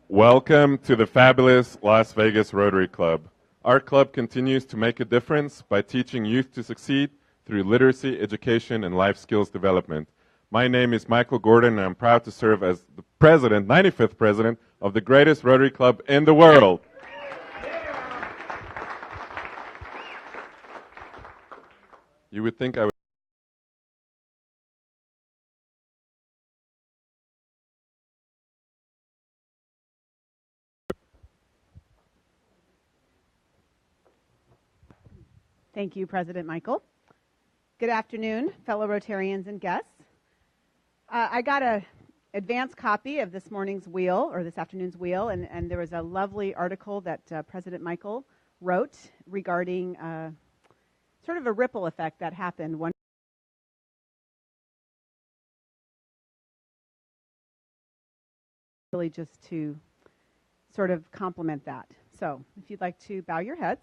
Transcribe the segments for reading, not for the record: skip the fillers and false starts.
Welcome to the fabulous Las Vegas Rotary Club. Our club continues to make a difference by teaching youth to succeed through literacy, education, and life skills development. My name is Michael Gordon, and I'm proud to serve as the president, 95th president, of the greatest Rotary Club in the world. You would think I would. Thank you, President Michael. Good afternoon, fellow Rotarians and guests. I got an advance copy of this morning's wheel, or this afternoon's wheel, and there was a lovely article that President Michael wrote regarding sort of a ripple effect that happened one really just to sort of complement that. So, if you'd like to bow your heads.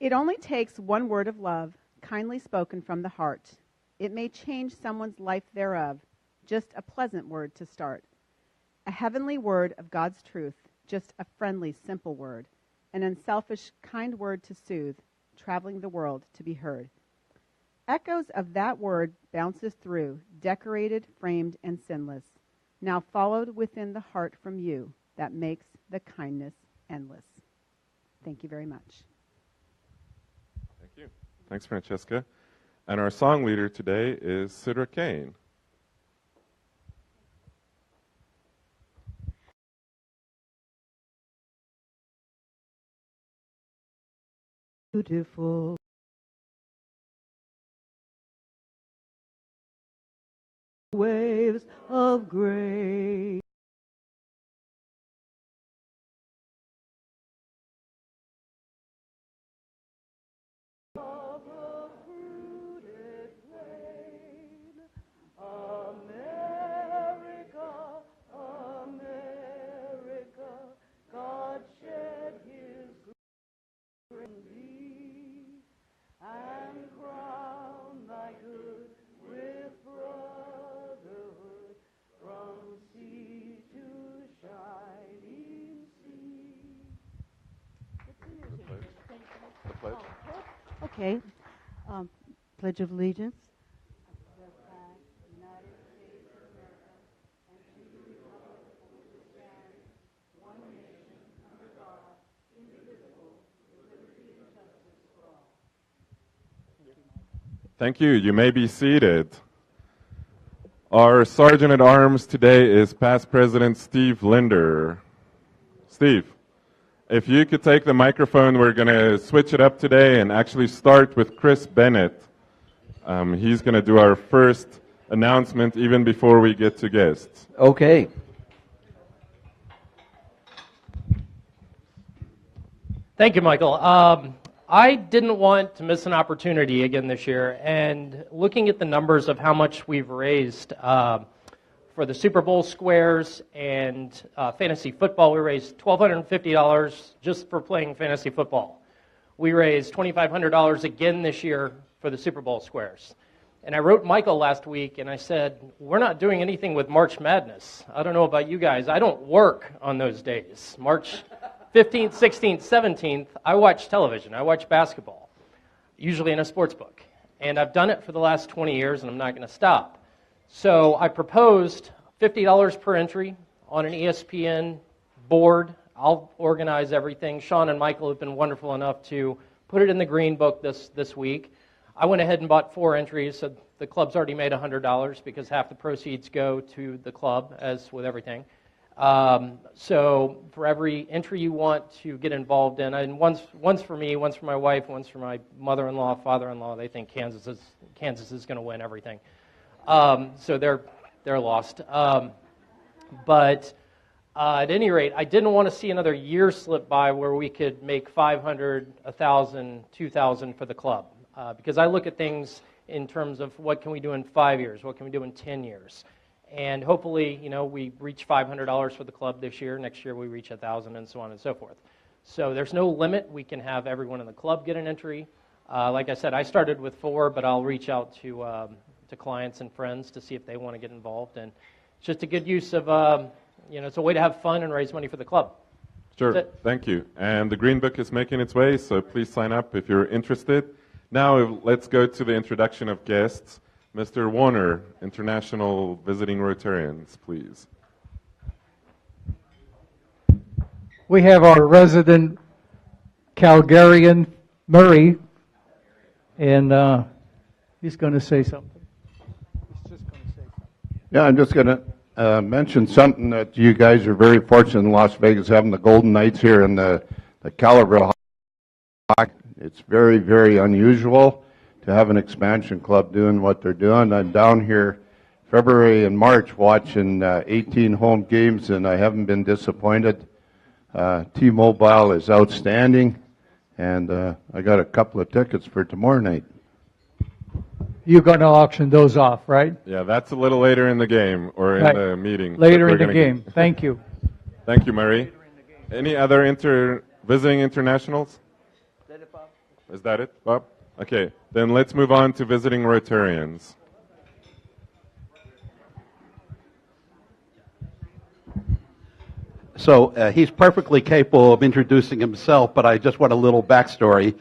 It only takes one word of love, kindly spoken from the heart. It may change someone's life thereof, just a pleasant word to start. A heavenly word of God's truth, just a friendly, simple word. An unselfish, kind word to soothe, traveling the world to be heard. Echoes of that word bounces through, decorated, framed, and sinless, now followed within the heart from you that makes the kindness endless. Thank you very much. Thanks, Francesca. And our song leader today is Sidra Kain. Beautiful. Waves of grace. Okay. Pledge of Allegiance. Thank you. You may be seated. Our Sergeant at Arms today is past President Steve Linder. Steve, if you could take the microphone, we're going to switch it up today and actually start with Chris Bennett. He's going to do our first announcement even before we get to guests. Okay. Thank you, Michael. I didn't want to miss an opportunity again this year, and looking at the numbers of how much we've raised for the Super Bowl squares and fantasy football, we raised $1,250 just for playing fantasy football. We raised $2,500 again this year for the Super Bowl squares. And I wrote Michael last week, and I said, we're not doing anything with March Madness. I don't know about you guys. I don't work on those days. March 15th, 16th, 17th, I watch television. I watch basketball, usually in a sports book. And I've done it for the last 20 years, and I'm not going to stop. So I proposed $50 per entry on an ESPN board. I'll organize everything. Sean and Michael have been wonderful enough to put it in the green book this week. I went ahead and bought 4 entries, so the club's already made $100 because half the proceeds go to the club, as with everything. So for every entry you want to get involved in, and one's for me, one's for my wife, one's for my mother-in-law, father-in-law. They think Kansas is going to win everything, so they're lost. But at any rate, I didn't want to see another year slip by where we could make $500, $1,000, $2,000 for the club, because I look at things in terms of what can we do in 5 years, what can we do in 10 years. And hopefully, we reach $500 for the club this year. Next year, we reach $1,000, and so on and so forth. So there's no limit. We can have everyone in the club get an entry. Like I said, I started with 4, but I'll reach out to clients and friends to see if they want to get involved. And it's just a good use of it's a way to have fun and raise money for the club. Sure, thank you. And the Green Book is making its way, so please sign up if you're interested. Now let's go to the introduction of guests. Mr. Warner, International Visiting Rotarians, please. We have our resident Calgarian, Murray, and he's going to say something. Yeah, I'm just going to mention something that you guys are very fortunate in Las Vegas having the Golden Knights here in the caliber. It's very, very unusual to have an expansion club doing what they're doing. I'm down here February and March watching 18 home games, and I haven't been disappointed. T-Mobile is outstanding, and I got a couple of tickets for tomorrow night. You're going to auction those off, right? Yeah, that's a little later in the game, or in the meeting. Later in the game. Thank you. Thank you, Murray. Any other visiting internationals? Is that it, Bob? Okay, then let's move on to visiting Rotarians. So he's perfectly capable of introducing himself, but I just want a little backstory.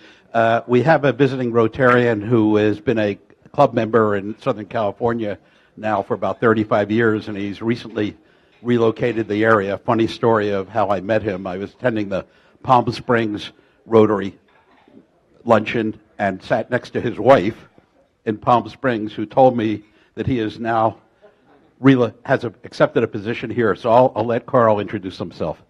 We have a visiting Rotarian who has been a club member in Southern California now for about 35 years, and he's recently relocated the area. Funny story of how I met him. I was attending the Palm Springs Rotary luncheon and sat next to his wife in Palm Springs, who told me that he is now accepted a position here. So I'll let Carl introduce himself.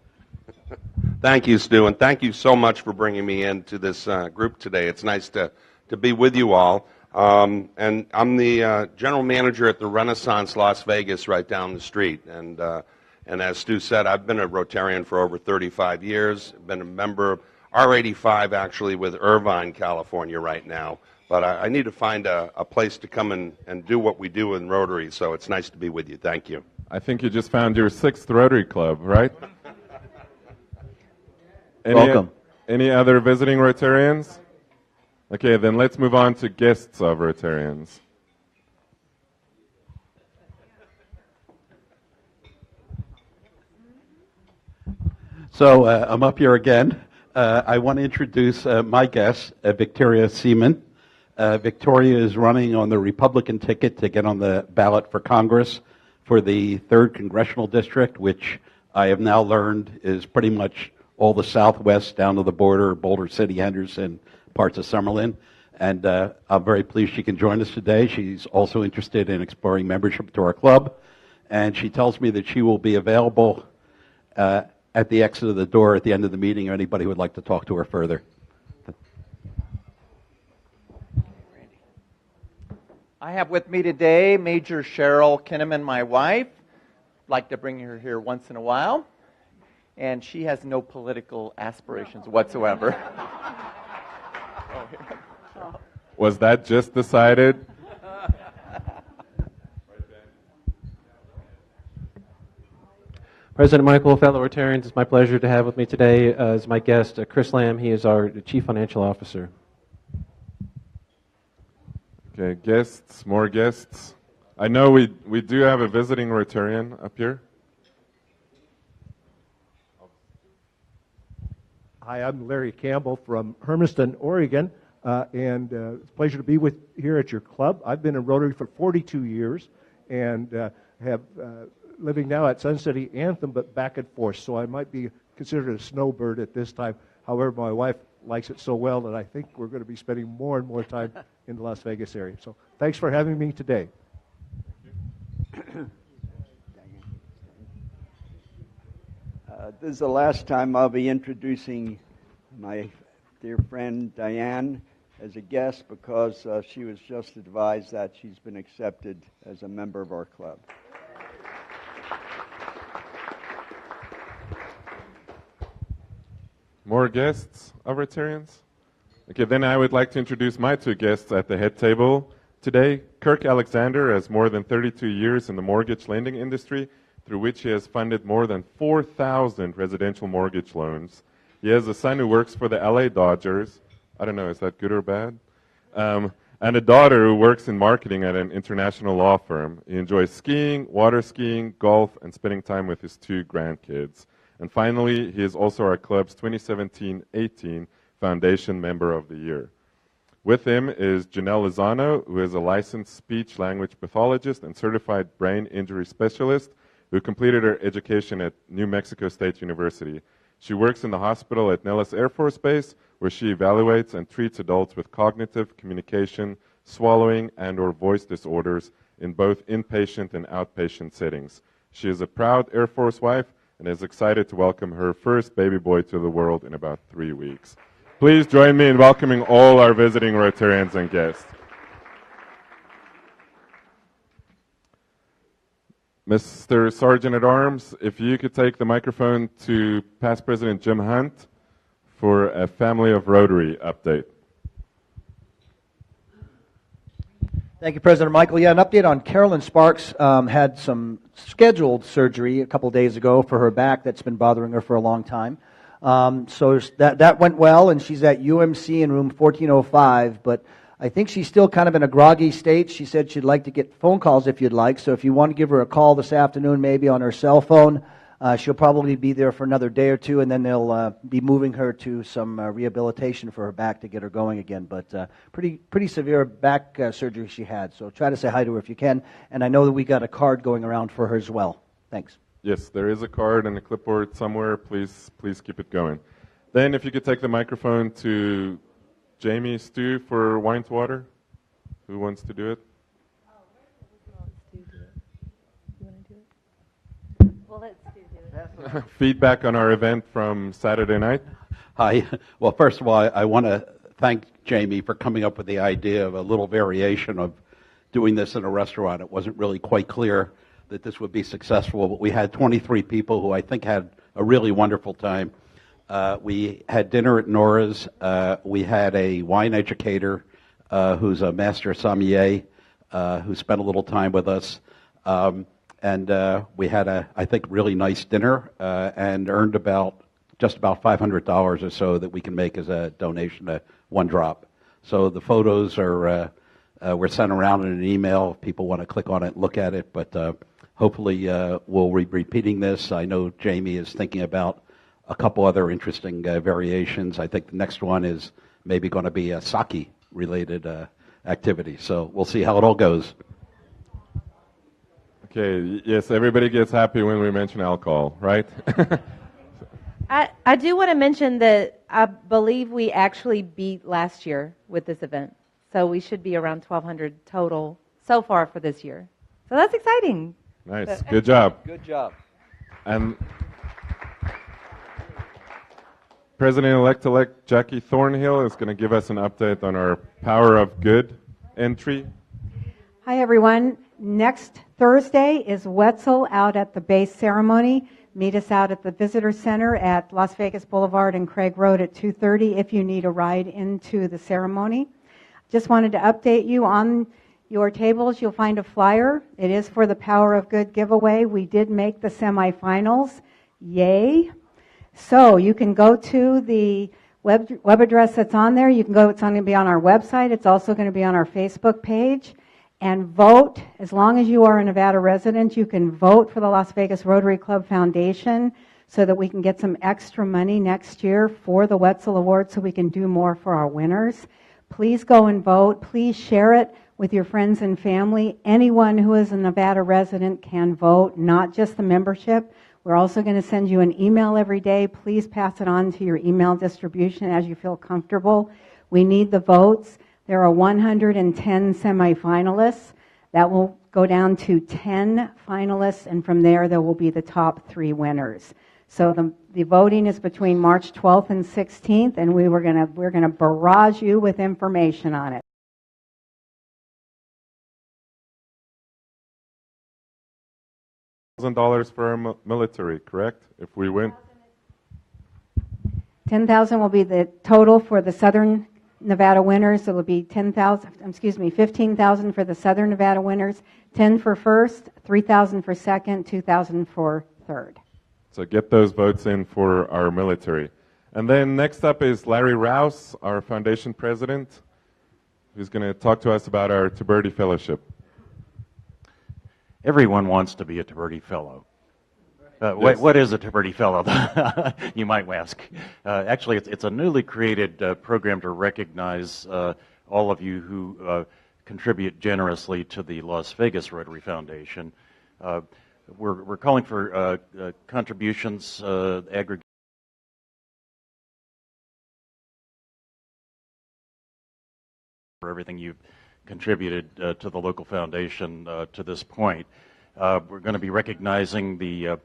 Thank you, Stu, and thank you so much for bringing me into this group today. It's nice to be with you all. And I'm the general manager at the Renaissance Las Vegas right down the street. And as Stu said, I've been a Rotarian for over 35 years. I've been a member of R85 actually with Irvine, California right now. But I need to find a place to come and do what we do in Rotary, so it's nice to be with you. Thank you. I think you just found your 6th Rotary Club, right? Welcome. Any other visiting Rotarians? Okay, then let's move on to guests of Rotarians. So I'm up here again. I want to introduce my guest, Victoria Seaman. Victoria is running on the Republican ticket to get on the ballot for Congress for the 3rd Congressional District, which I have now learned is pretty much all the Southwest down to the border, Boulder City, Henderson, parts of Summerlin. And I'm very pleased she can join us today. She's also interested in exploring membership to our club. And she tells me that she will be available at the exit of the door at the end of the meeting, or anybody who would like to talk to her further. I have with me today Major Cheryl Kinnaman, my wife. Like to bring her here once in a while. And she has no political aspirations whatsoever. Was that just decided? President Michael, fellow Rotarians, it's my pleasure to have with me today as my guest Chris Lamb. He is our Chief Financial Officer. Okay, guests, more guests. I know we do have a visiting Rotarian up here. Hi, I'm Larry Campbell from Hermiston, Oregon, and it's a pleasure to be here at your club. I've been in Rotary for 42 years and have living now at Sun City Anthem, but back and forth, so I might be considered a snowbird at this time. However, my wife likes it so well that I think we're going to be spending more and more time in the Las Vegas area. So thanks for having me today. This is the last time I'll be introducing my dear friend Diane as a guest because she was just advised that she's been accepted as a member of our club. More guests of Rotarians? Okay, then I would like to introduce my 2 guests at the head table today. Kirk Alexander has more than 32 years in the mortgage lending industry, through which he has funded more than 4,000 residential mortgage loans. He has a son who works for the LA Dodgers. I don't know, is that good or bad? and a daughter who works in marketing at an international law firm. He enjoys skiing, water skiing, golf, and spending time with his 2 grandkids. And finally, he is also our club's 2017-18 Foundation Member of the Year. With him is Janelle Lozano, who is a licensed speech-language pathologist and certified brain injury specialist who completed her education at New Mexico State University. She works in the hospital at Nellis Air Force Base, where she evaluates and treats adults with cognitive, communication, swallowing, and/or voice disorders in both inpatient and outpatient settings. She is a proud Air Force wife and is excited to welcome her first baby boy to the world in about 3 weeks. Please join me in welcoming all our visiting Rotarians and guests. Mr. Sergeant at Arms, if you could take the microphone to Past President Jim Hunt for a Family of Rotary update. Thank you, President Michael. Yeah, an update on Carolyn Sparks. Had some scheduled surgery a couple days ago for her back that's been bothering her for a long time. So that went well, and she's at UMC in room 1405, but I think she's still kind of in a groggy state. She said she'd like to get phone calls if you'd like, so if you want to give her a call this afternoon, maybe on her cell phone, she'll probably be there for another day or two, and then they'll be moving her to some rehabilitation for her back to get her going again. But pretty severe back surgery she had, so try to say hi to her if you can, and I know that we got a card going around for her as well. Thanks. Yes, there is a card and a clipboard somewhere. Please keep it going. Then if you could take the microphone to Jamie Stu for Wine to Water. Who wants to do it? Stu do it. You want to do it? Well, let Stu do it. Feedback on our event from Saturday night. Hi. Well, first of all, I want to thank Jamie for coming up with the idea of a little variation of doing this in a restaurant. It wasn't really quite clear that this would be successful, but we had 23 people who I think had a really wonderful time. We had dinner at Nora's. We had a wine educator who's a master sommelier who spent a little time with us. And we had a, I think, really nice dinner and earned just about $500 or so that we can make as a donation to One Drop. So the photos were sent around in an email if people want to click on it and look at it. But hopefully we'll be repeating this. I know Jamie is thinking about a couple other interesting variations. I think the next one is maybe going to be a sake-related activity. So we'll see how it all goes. Okay, yes, everybody gets happy when we mention alcohol, right? I do want to mention that I believe we actually beat last year with this event. So we should be around 1,200 total so far for this year. So that's exciting. Nice, good job. Good job. And President-elect Jackie Thornhill is going to give us an update on our Power of Good entry. Hi, everyone. Next Thursday is Wetzel out at the base ceremony. Meet us out at the Visitor Center at Las Vegas Boulevard and Craig Road at 2:30 if you need a ride into the ceremony. Just wanted to update you on your tables. You'll find a flyer. It is for the Power of Good giveaway. We did make the semifinals. Yay. So you can go to the web address that's on there. You can go, it's going to be on our website. It's also going to be on our Facebook page. And vote. As long as you are a Nevada resident, you can vote for the Las Vegas Rotary Club Foundation so that we can get some extra money next year for the Wetzel Award so we can do more for our winners. Please go and vote. Please share it with your friends and family. Anyone who is a Nevada resident can vote, not just the membership. We're also going to send you an email every day. Please pass it on to your email distribution as you feel comfortable. We need the votes. There are 110 semifinalists. That will go down to 10 finalists, and from there will be the top 3 winners. So the voting is between March 12th and 16th, and we're gonna barrage you with information on it. $1,000 for our military, correct? If we win. 10,000 will be the total for the Southern Nevada winners. It will be 15,000 for the Southern Nevada winners, 10 for first, 3,000 for second, 2,000 for third. So get those votes in for our military. And then next up is Larry Rouse, our foundation president, who's going to talk to us about our Tiberti Fellowship. Everyone wants to be a Tiberti Fellow. Yes. What is a Tiberti Fellow, you might ask? Actually, it's a newly created program to recognize all of you who contribute generously to the Las Vegas Rotary Foundation. We're calling for contributions aggregate for everything you've contributed to the local foundation to this point. We're going to be recognizing the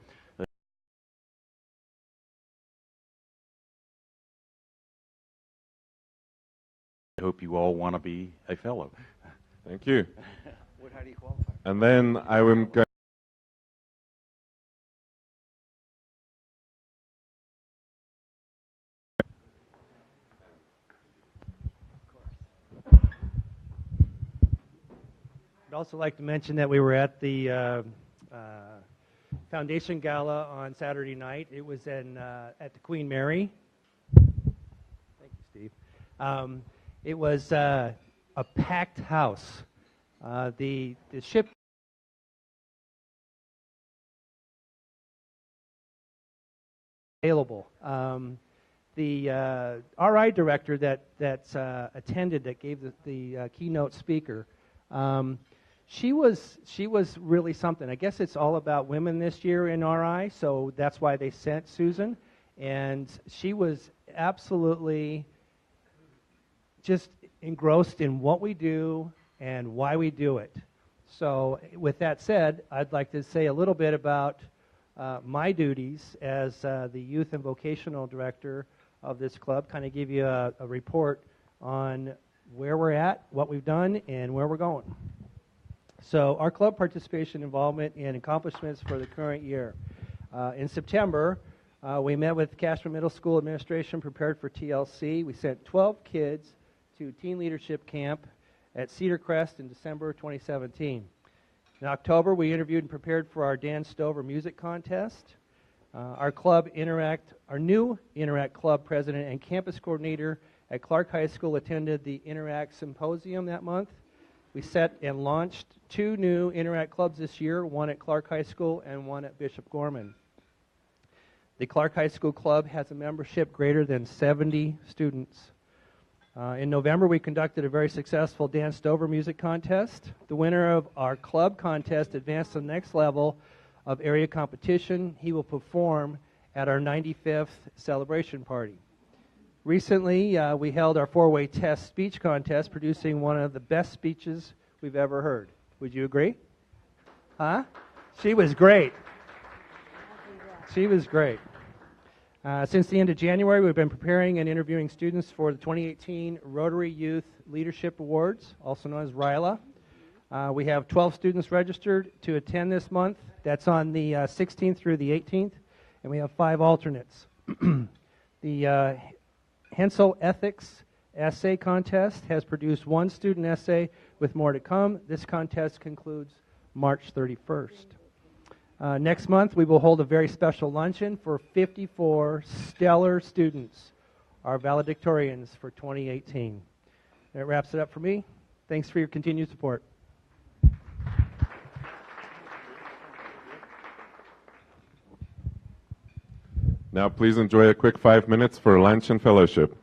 I hope you all want to be a fellow. Thank you. How do you qualify? And then I am going I'd also like to mention that we were at the Foundation Gala on Saturday night. It was at the Queen Mary. Thank you, Steve. It was a packed house. The ship available. The RI director that attended, that gave the keynote speaker, she was really something. I guess it's all about women this year in RI, so that's why they sent Susan, and she was absolutely just engrossed in what we do and why we do it. So with that said, I'd like to say a little bit about my duties as the Youth and Vocational Director of this club, kind of give you a report on where we're at, what we've done, and where we're going. So our club participation, involvement, and accomplishments for the current year. In September, we met with Cashman Middle School administration, prepared for TLC. We sent 12 kids to Teen Leadership Camp at Cedar Crest in December 2017. In October, we interviewed and prepared for our Dan Stover Music Contest. Our new Interact Club president and campus coordinator at Clark High School attended the Interact Symposium that month. We set and launched 2 new Interact clubs this year, one at Clark High School and one at Bishop Gorman. The Clark High School Club has a membership greater than 70 students. In November, we conducted a very successful Dan Stover Music Contest. The winner of our club contest advanced to the next level of area competition. He will perform at our 95th celebration party. Recently, we held our 4-way test speech contest, producing one of the best speeches we've ever heard. Would you agree? Huh? She was great. She was great. Since the end of January, we've been preparing and interviewing students for the 2018 Rotary Youth Leadership Awards, also known as RILA. We have 12 students registered to attend this month. That's on the 16th through the 18th, and we have 5 alternates. The Hensel Ethics Essay Contest has produced 1 student essay with more to come. This contest concludes March 31st. Next month, we will hold a very special luncheon for 54 stellar students, our valedictorians for 2018. That wraps it up for me. Thanks for your continued support. Now please enjoy a quick 5 minutes for lunch and fellowship.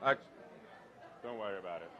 Don't worry about it.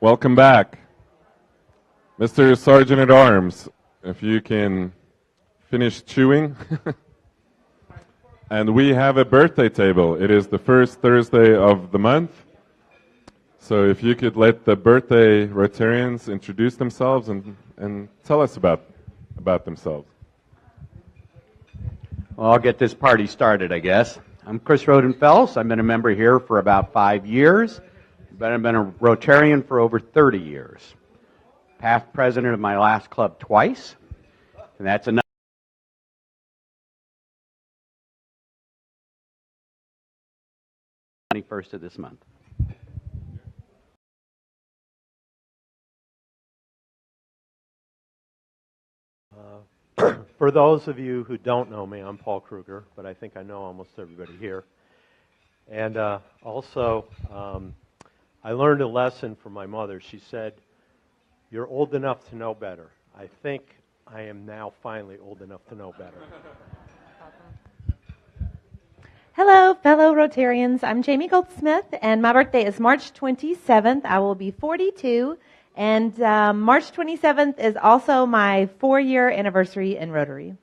Welcome back. Mr. Sergeant at Arms, if you can finish chewing. And we have a birthday table. It is the first Thursday of the month. So if you could let the birthday Rotarians introduce themselves and tell us about themselves. Well, I'll get this party started, I guess. I'm Chris Rodenfels. I've been a member here for about 5 years, but I've been a Rotarian for over 30 years. Past president of my last club twice, and that's enough. 21st of this month. For those of you who don't know me, I'm Paul Kruger, but I think I know almost everybody here. And also, I learned a lesson from my mother. She said, "You're old enough to know better." I think I am now finally old enough to know better. Hello, fellow Rotarians. I'm Jamie Goldsmith, and my birthday is March 27th. I will be 42, and March 27th is also my 4-year anniversary in Rotary.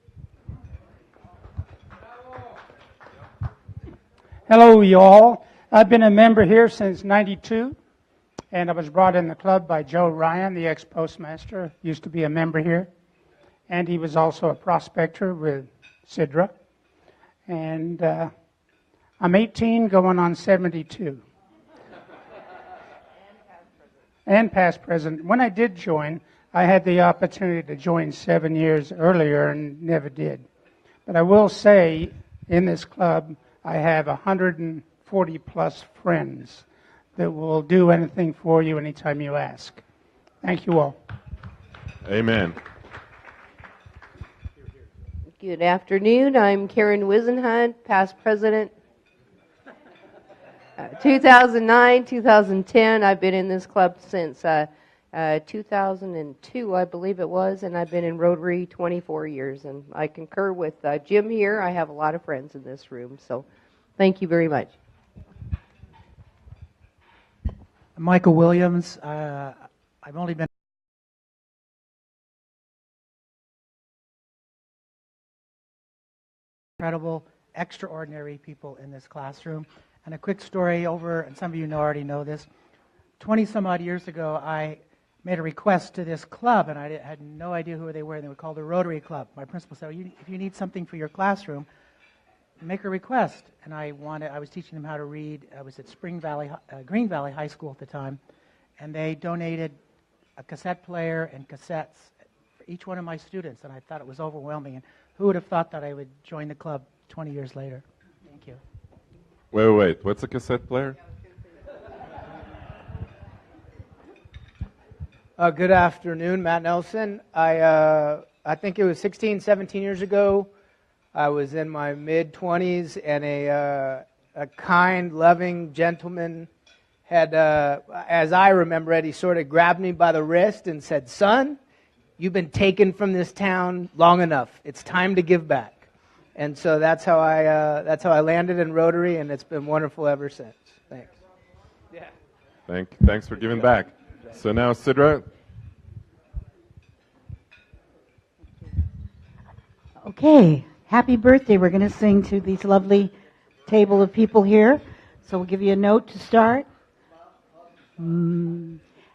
Hello, y'all. I've been a member here since '92, and I was brought in the club by Joe Ryan, the ex-postmaster, used to be a member here, and he was also a prospector with Sidra. And I'm 18, going on 72. And past president. When I did join, I had the opportunity to join 7 years earlier and never did. But I will say, in this club, I have 140 plus friends that will do anything for you anytime you ask. Thank you all. Amen. Good afternoon. I'm Karen Wisenhunt, past president. 2009, 2010. I've been in this club since 2002, I believe it was, and I've been in Rotary 24 years. And I concur with Jim here. I have a lot of friends in this room, so thank you very much. Michael Williams. I've only been incredible, extraordinary people in this classroom. And a quick story over, and some of you already know this, 20-some odd years ago, I made a request to this club, and I had no idea who they were. They were called the Rotary Club. My principal said, if you need something for your classroom, make a request. And I was teaching them how to read. I was at Green Valley High School at the time, and they donated a cassette player and cassettes for each one of my students, and I thought it was overwhelming. And who would have thought that I would join the club 20 years later? Thank you. Wait. What's a cassette player? Good afternoon, Matt Nelson. I think it was 16, 17 years ago. I was in my mid-20s, and a kind, loving gentleman had, as I remember it, he sort of grabbed me by the wrist and said, "Son, you've been taken from this town long enough. It's time to give back." And so that's how I landed in Rotary, and it's been wonderful ever since. Thanks. Yeah. Thanks for giving back. So now, Sidra. Okay. Happy birthday. We're going to sing to these lovely table of people here. So we'll give you a note to start.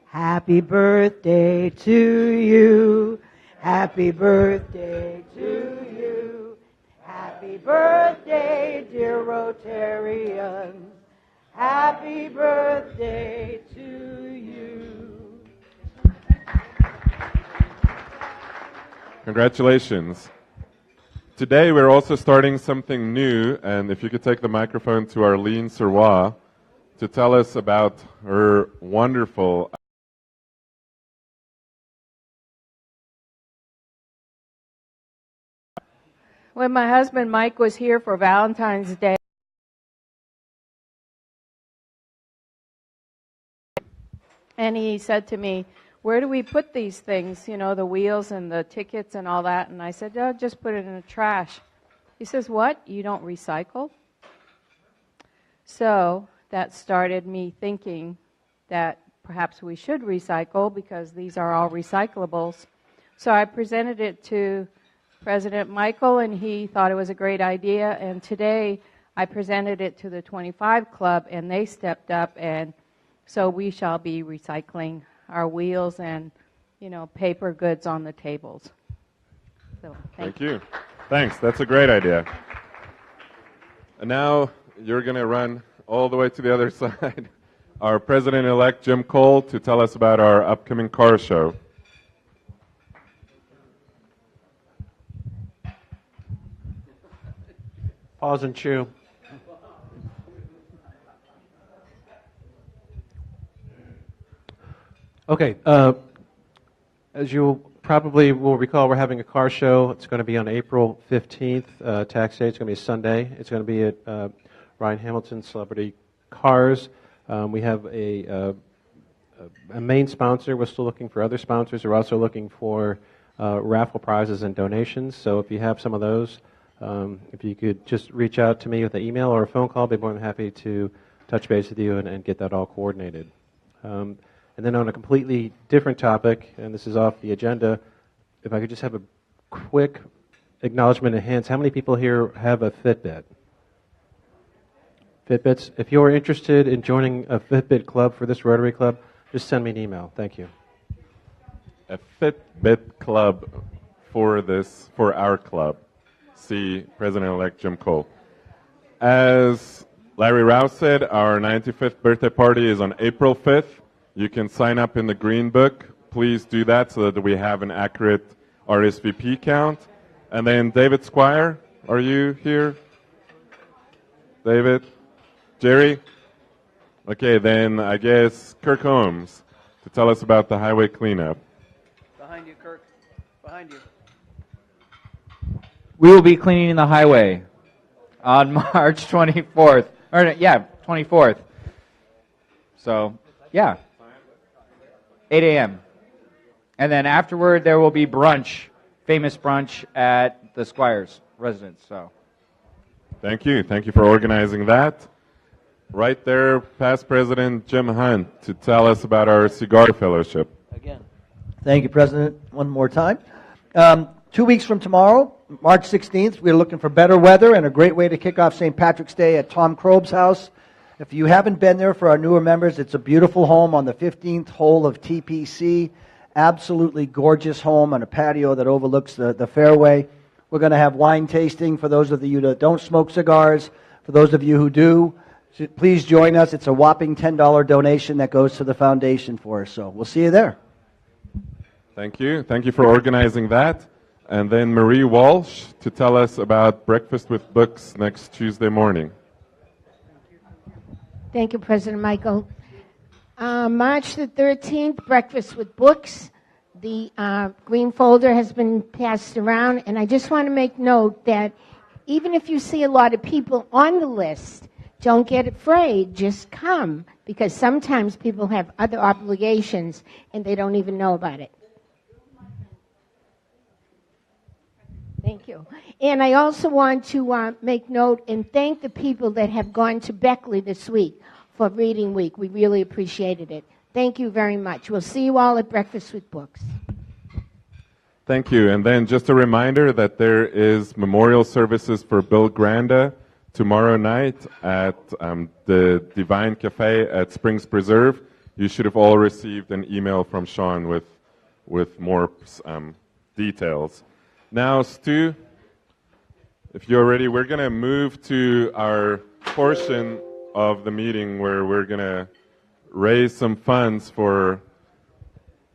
Happy birthday to you. Happy birthday to you. Happy birthday, dear Rotarians. Happy birthday to you. Congratulations. Today we're also starting something new, and if you could take the microphone to Arlene Sirois to tell us about her wonderful When my husband Mike was here for Valentine's Day, and he said to me, "Where do we put these things, you know, the wheels and the tickets and all that?" And I said, "Oh, just put it in the trash." He says, "What? You don't recycle?" So that started me thinking that perhaps we should recycle because these are all recyclables. So I presented it to President Michael, and he thought it was a great idea. And today I presented it to the 25 Club, and they stepped up, and so we shall be recycling our wheels and, paper goods on the tables. So Thank you. Thanks. That's a great idea. And now you're going to run all the way to the other side. Our President-elect, Jim Cole, to tell us about our upcoming car show. Pause and chew. Okay, as you probably will recall, we're having a car show. It's going to be on April 15th, tax day. It's going to be a Sunday. It's going to be at Ryan Hamilton's Celebrity Cars. We have a main sponsor. We're still looking for other sponsors. We're also looking for raffle prizes and donations. So if you have some of those, if you could just reach out to me with an email or a phone call, I'd be more than happy to touch base with you and get that all coordinated. And then on a completely different topic, and this is off the agenda, if I could just have a quick acknowledgement of hands. How many people here have a Fitbit? Fitbits. If you're interested in joining a Fitbit club for this Rotary Club, just send me an email. Thank you. A Fitbit club for our club. See President-elect Jim Cole. As Larry Rouse said, our 95th birthday party is on April 5th. You can sign up in the Green Book. Please do that so that we have an accurate RSVP count. And then David Squire, are you here? David? Jerry? Okay, then I guess Kirk Holmes to tell us about the highway cleanup. Behind you, Kirk. Behind you. We will be cleaning the highway on March 24th. 24th. So, 8 a.m. And then afterward, there will be brunch, famous brunch at the Squires residence. So, Thank you. Thank you for organizing that. Right there, past President Jim Hunt to tell us about our cigar fellowship. Again. Thank you, President, one more time. 2 weeks from tomorrow, March 16th, we're looking for better weather and a great way to kick off St. Patrick's Day at Tom Kroeb's house. If you haven't been there for our newer members, it's a beautiful home on the 15th hole of TPC. Absolutely gorgeous home on a patio that overlooks the fairway. We're going to have wine tasting for those of you that don't smoke cigars. For those of you who do, please join us. It's a whopping $10 donation that goes to the foundation for us. So we'll see you there. Thank you. Thank you for organizing that. And then Marie Walsh to tell us about Breakfast with Books next Tuesday morning. Thank you, President Michael. March the 13th, Breakfast with Books. The green folder has been passed around, and I just want to make note that even if you see a lot of people on the list, don't get afraid, just come, because sometimes people have other obligations and they don't even know about it. Thank you. And I also want to make note and thank the people that have gone to Beckley this week for Reading Week. We really appreciated it. Thank you very much. We'll see you all at Breakfast with Books. Thank you. And then just a reminder that there is memorial services for Bill Granda tomorrow night at the Divine Cafe at Springs Preserve. You should have all received an email from Sean with more details. Now, Stu, if you're ready, we're going to move to our portion of the meeting where we're going to raise some funds for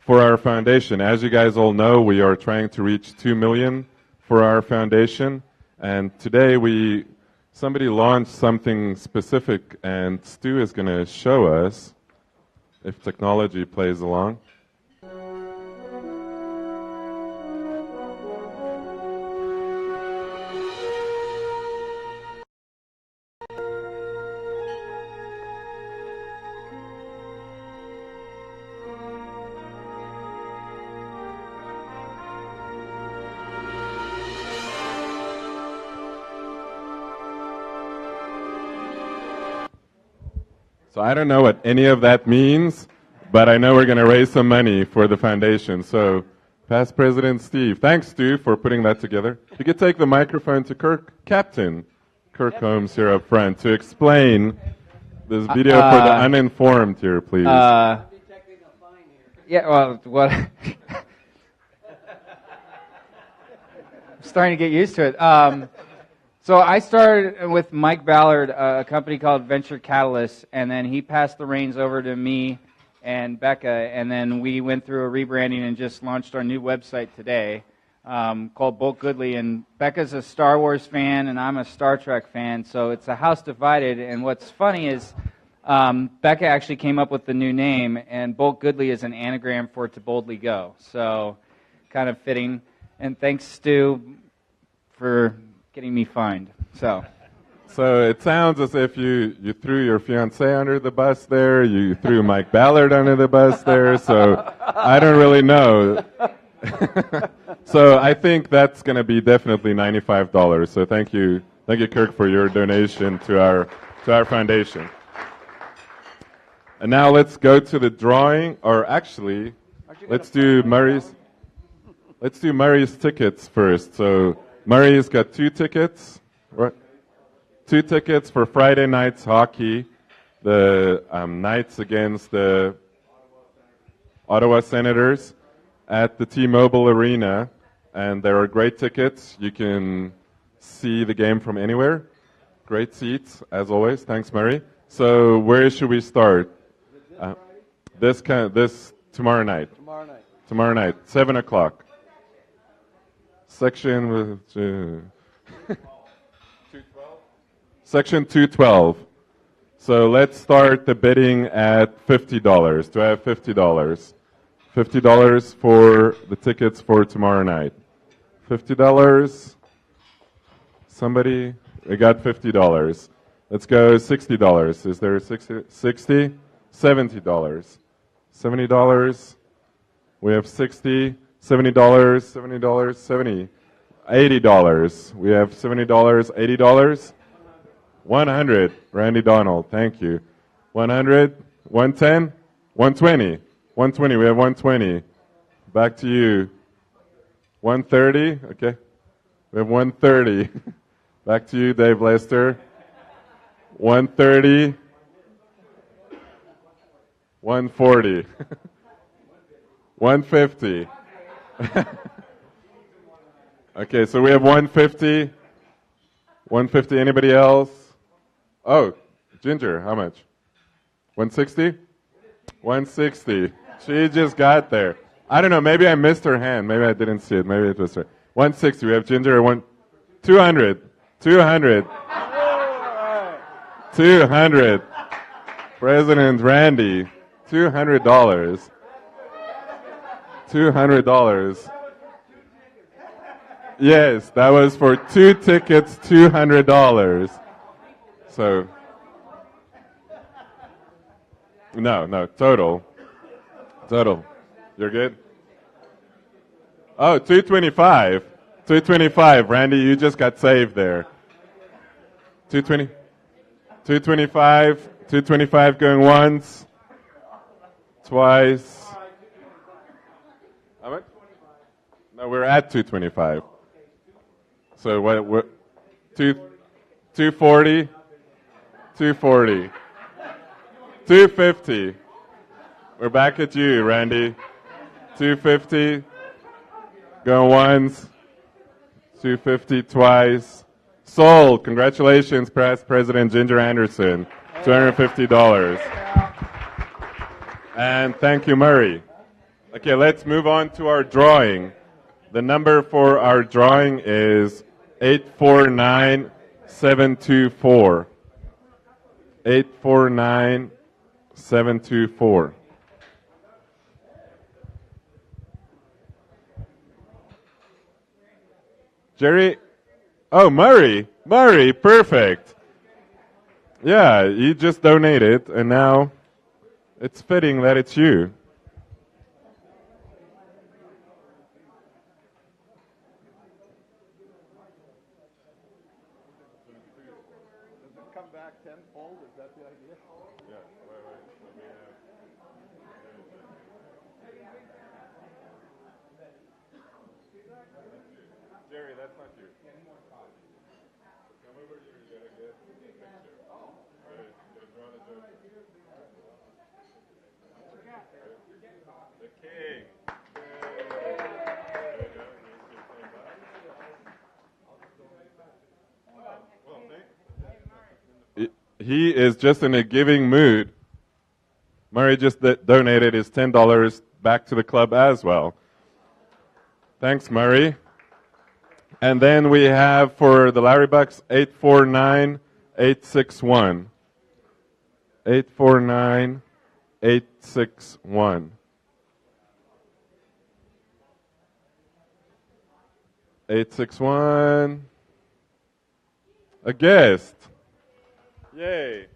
our foundation. As you guys all know, we are trying to reach $2 million for our foundation. And today somebody launched something specific, and Stu is going to show us if technology plays along. So I don't know what any of that means, but I know we're going to raise some money for the foundation. So, past President Steve, thanks, Stu, for putting that together. You could take the microphone to Kirk, Captain Kirk Holmes here up front to explain this video for the uninformed here, please. Yeah, well, what? I'm starting to get used to it. So I started with Mike Ballard, a company called Venture Catalyst, and then he passed the reins over to me and Becca, and then we went through a rebranding and just launched our new website today called Bolt Goodly. And Becca's a Star Wars fan, and I'm a Star Trek fan, so it's a house divided. And what's funny is Becca actually came up with the new name, and Bolt Goodly is an anagram for To Boldly Go. So kind of fitting. And thanks, Stu, for getting me fined. So it sounds as if you threw your fiancée under the bus there, you threw Mike Ballard under the bus there, so I don't really know. So I think that's going to be definitely $95. So thank you, Kirk, for your donation to our foundation. And now let's go to the drawing, or actually, let's do Murray's tickets first. So Murray's got 2 tickets, right? 2 tickets for Friday night's hockey, the Knights against the Ottawa Senators at the T-Mobile Arena, and there are great tickets. You can see the game from anywhere. Great seats, as always. Thanks, Murray. So where should we start? This tomorrow night. Tomorrow night, 7 o'clock. Section 212. So let's start the bidding at $50. Do I have $50? $50 for the tickets for tomorrow night. $50. Somebody? We got $50. Let's go $60. Is there 60? $70. $70. We have $60. $70. $70. $80. We have $70. $80. 100. Randy Donald, thank you. 100. 110. 120. 120. We have 120. Back to you. 130. Okay. We have 130. Back to you, Dave Lester. 130. 140. 150. Okay, so we have 150. 150. Anybody else? Oh, Ginger, how much? 160? 160. She just got there. I don't know, maybe I missed her hand. Maybe I didn't see it. Maybe it was her. 160. We have Ginger. 200. 200. 200. President Randy. $200. $200. Yes, that was for 2 tickets, $200. So, no, total. You're good? Oh, 225. 225. Randy, you just got saved there. 220. 225. 225 going once. Twice. How much? No, we're at 225. So what 240, 240, 250. We're back at you, Randy. 250. Going once. 250 twice. Sold. Congratulations, past President Ginger Anderson. $250. And thank you, Murray. Okay, let's move on to our drawing. The number for our drawing is 849724. 849724. Jerry? Oh, Murray. Murray, perfect. Yeah, you just donated, and now it's fitting that it's you. he is just in a giving mood. Murray just donated his $10 back to the club as well. Thanks, Murray. And then we have for the Larry Bucks 849-861. 849-861. 861. A guest. Yay.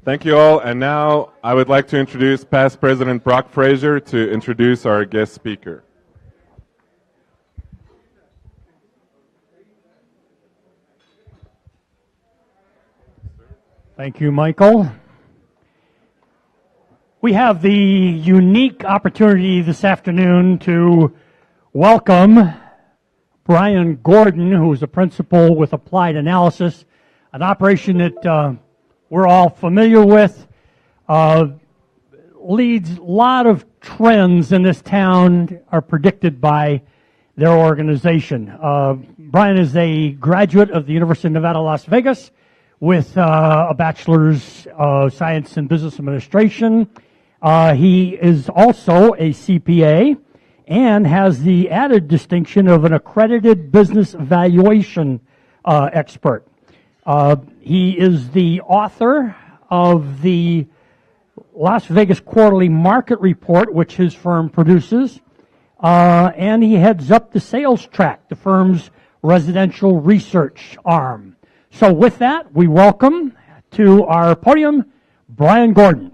Thank you all, and now I would like to introduce past President Brock Fraser to introduce our guest speaker. Thank you, Michael. We have the unique opportunity this afternoon to welcome Brian Gordon, who is a principal with Applied Analysis, an operation that we're all familiar with, leads a lot of trends in this town are predicted by their organization. Brian is a graduate of the University of Nevada, Las Vegas, with a bachelor's of science in business administration. He is also a CPA and has the added distinction of an accredited business valuation expert. He is the author of the Las Vegas Quarterly Market Report, which his firm produces, and he heads up the sales track, the firm's residential research arm. So with that, we welcome to our podium Brian Gordon.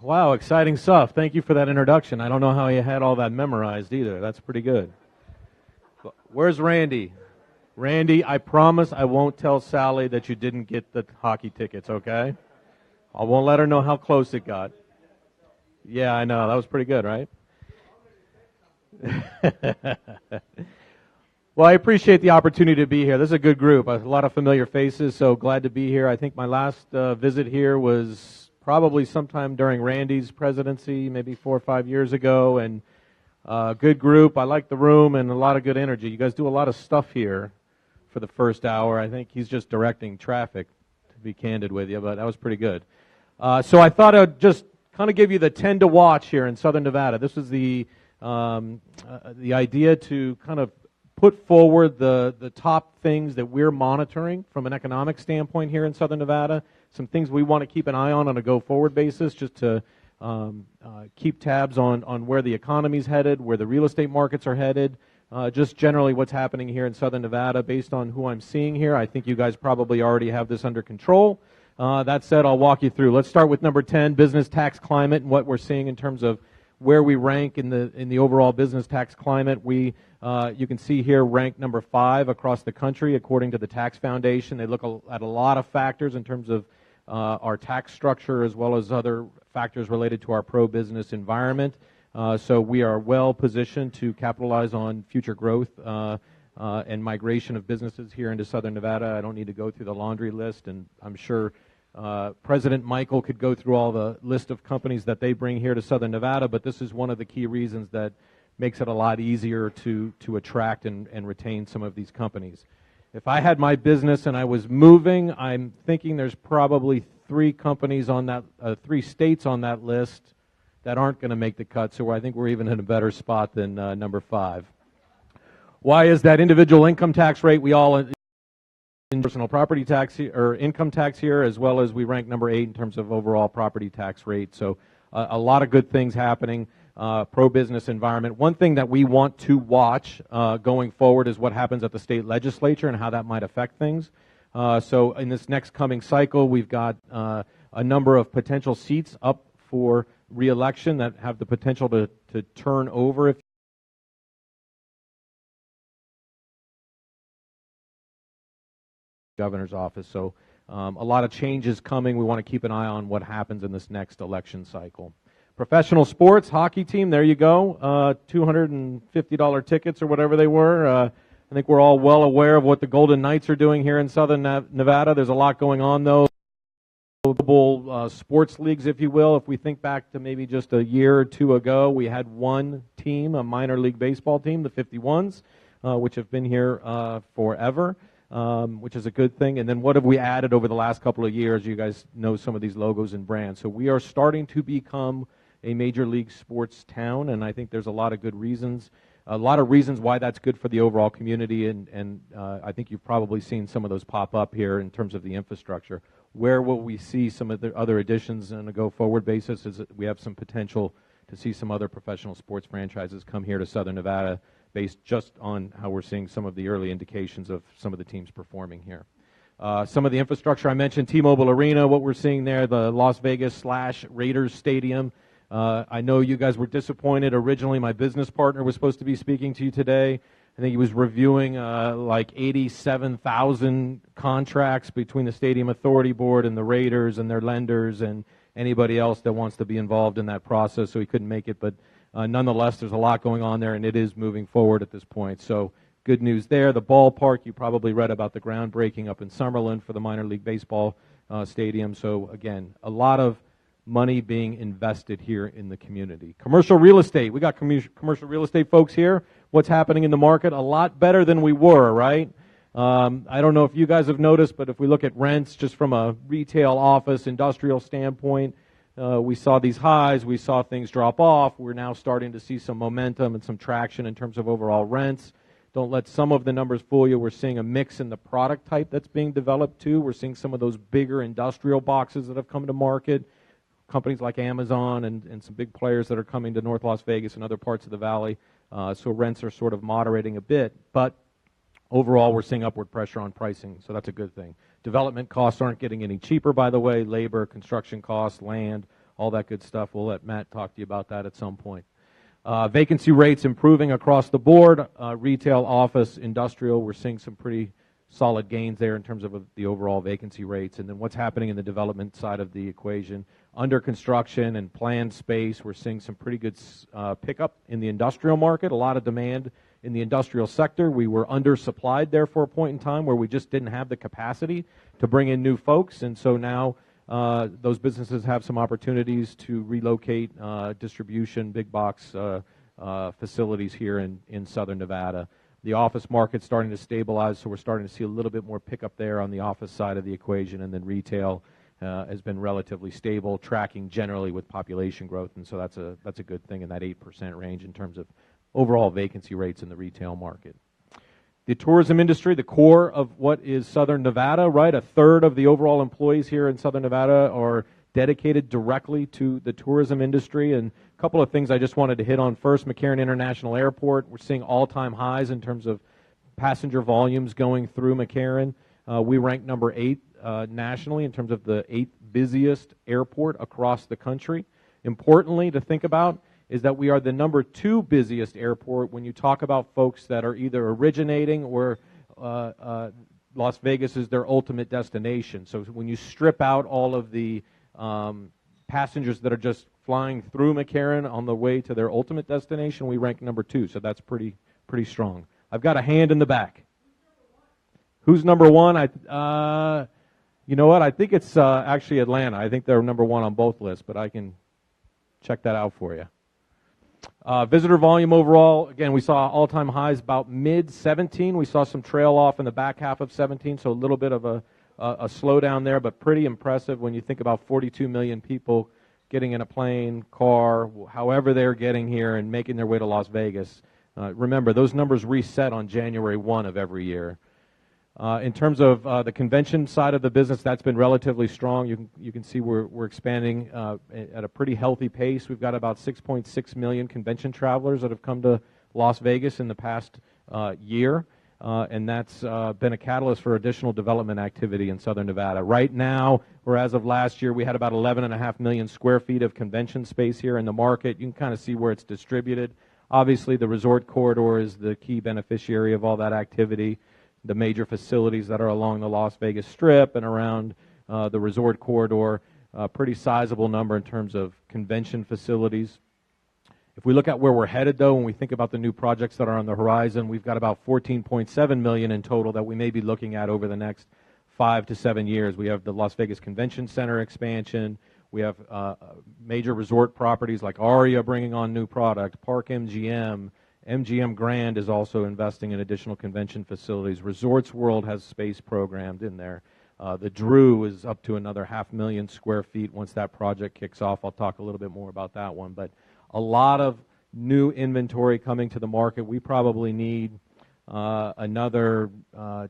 Wow, exciting stuff. Thank you for that introduction. I don't know how you had all that memorized either. That's pretty good. Where's Randy? Randy, I promise I won't tell Sally that you didn't get the hockey tickets, okay? I won't let her know how close it got. Yeah, I know. That was pretty good, right? Well, I appreciate the opportunity to be here. This is a good group. A lot of familiar faces, so glad to be here. I think my last visit here was probably sometime during Randy's presidency, maybe 4 or 5 years ago, and good group. I like the room and a lot of good energy. You guys do a lot of stuff here for the first hour. I think he's just directing traffic, to be candid with you, but that was pretty good. So I thought I'd just kind of give you the 10 to watch here in Southern Nevada. This is the idea to kind of put forward the top things that we're monitoring from an economic standpoint here in Southern Nevada, some things we want to keep an eye on a go-forward basis, just to keep tabs on where the economy's headed, where the real estate markets are headed, just generally what's happening here in Southern Nevada based on who I'm seeing here. I think you guys probably already have this under control. That said, I'll walk you through. Let's start with number 10, business tax climate, and what we're seeing in terms of where we rank in the overall business tax climate. We you can see here ranked number 5 across the country according to the Tax Foundation. They look at a lot of factors in terms of our tax structure as well as other factors related to our pro-business environment. So we are well positioned to capitalize on future growth and migration of businesses here into Southern Nevada. I don't need to go through the laundry list, and I'm sure President Michael could go through all the list of companies that they bring here to Southern Nevada, but this is one of the key reasons that makes it a lot easier to attract and retain some of these companies. If I had my business and I was moving, I'm thinking there's probably 3 companies on that, 3 states on that list that aren't going to make the cut, so I think we're even in a better spot than number 5. Why is that? Individual income tax rate, we all in personal property tax or income tax here, as well as we rank number 8 in terms of overall property tax rate. So a lot of good things happening. Pro-business environment. One thing that we want to watch going forward is what happens at the state legislature and how that might affect things. So in this next coming cycle, we've got a number of potential seats up for re-election that have the potential to turn over if governor's office. So a lot of changes coming. We want to keep an eye on what happens in this next election cycle. Professional sports, hockey team, there you go. $250 tickets or whatever they were. I think we're all well aware of what the Golden Knights are doing here in Southern Nevada. There's a lot going on, though. Global sports leagues, if you will. If we think back to maybe just a year or two ago, we had one team, a minor league baseball team, the 51s, which have been here forever, which is a good thing. And then what have we added over the last couple of years? You guys know some of these logos and brands. So we are starting to become a major league sports town, and I think there's a lot of good reasons. A lot of reasons why that's good for the overall community, and I think you've probably seen some of those pop up here in terms of the infrastructure. Where will we see some of the other additions on a go-forward basis is that we have some potential to see some other professional sports franchises come here to Southern Nevada based just on how we're seeing some of the early indications of some of the teams performing here. Some of the infrastructure I mentioned, T-Mobile Arena, what we're seeing there, the Las Vegas/Raiders Stadium. I know you guys were disappointed. Originally, my business partner was supposed to be speaking to you today. I think he was reviewing like 87,000 contracts between the Stadium Authority Board and the Raiders and their lenders and anybody else that wants to be involved in that process, so he couldn't make it. But nonetheless, there's a lot going on there, and it is moving forward at this point. So good news there. The ballpark, you probably read about the groundbreaking up in Summerlin for the minor league baseball stadium. So again, a lot of money being invested here in the community. Commercial real estate. We got commercial real estate folks here. What's happening in the market? A lot better than we were, right? I don't know if you guys have noticed, but if we look at rents just from a retail, office, industrial standpoint, we saw these highs. We saw things drop off. We're now starting to see some momentum and some traction in terms of overall rents. Don't let some of the numbers fool you. We're seeing a mix in the product type that's being developed too. We're seeing some of those bigger industrial boxes that have come to market. Companies like Amazon and some big players that are coming to North Las Vegas and other parts of the valley. So rents are sort of moderating a bit. But overall, we're seeing upward pressure on pricing, so that's a good thing. Development costs aren't getting any cheaper, by the way. Labor, construction costs, land, all that good stuff. We'll let Matt talk to you about that at some point. Vacancy rates improving across the board. Retail, office, industrial, we're seeing some pretty solid gains there in terms of the overall vacancy rates. And then what's happening in the development side of the equation. Under construction and planned space, we're seeing some pretty good pickup in the industrial market, a lot of demand in the industrial sector. We were undersupplied there for a point in time where we just didn't have the capacity to bring in new folks. And so now those businesses have some opportunities to relocate distribution, big box facilities here in Southern Nevada. The office market's starting to stabilize, so we're starting to see a little bit more pickup there on the office side of the equation, and then retail has been relatively stable, tracking generally with population growth, and so that's a good thing in that 8% range in terms of overall vacancy rates in the retail market. The tourism industry, the core of what is Southern Nevada, right? A third of the overall employees here in Southern Nevada are dedicated directly to the tourism industry. And a couple of things I just wanted to hit on. First, McCarran International Airport. We're seeing all-time highs in terms of passenger volumes going through McCarran. We rank number 8 nationally in terms of the 8th busiest airport across the country. Importantly to think about is that we are the number 2 busiest airport when you talk about folks that are either originating or Las Vegas is their ultimate destination. So when you strip out all of the passengers that are just flying through McCarran on the way to their ultimate destination, we rank number 2, so that's pretty strong. I've got a hand in the back. Who's number 1? You know what? I think it's actually Atlanta. I think they're number 1 on both lists, but I can check that out for you. Visitor volume overall, again, we saw all-time highs about mid-17. We saw some trail off in the back half of 17, so a little bit of a slowdown there, but pretty impressive when you think about 42 million people getting in a plane, car, however they're getting here and making their way to Las Vegas. Remember, those numbers reset on January 1 of every year. In terms of the convention side of the business, that's been relatively strong. You can see we're expanding at a pretty healthy pace. We've got about 6.6 million convention travelers that have come to Las Vegas in the past year, and that's been a catalyst for additional development activity in Southern Nevada. Right now, or as of last year, we had about 11.5 million square feet of convention space here in the market. You can kind of see where it's distributed. Obviously, the resort corridor is the key beneficiary of all that activity. The major facilities that are along the Las Vegas Strip and around the resort corridor. a pretty sizable number in terms of convention facilities. If we look at where we're headed, though, when we think about the new projects that are on the horizon, we've got about $14.7 million in total that we may be looking at over the next 5 to 7 years. We have the Las Vegas Convention Center expansion. We have major resort properties like Aria bringing on new product, Park MGM. MGM Grand is also investing in additional convention facilities. Resorts World has space programmed in there. The Drew is up to another 500,000 square feet once that project kicks off. I'll talk a little bit more about that one. But a lot of new inventory coming to the market. We probably need another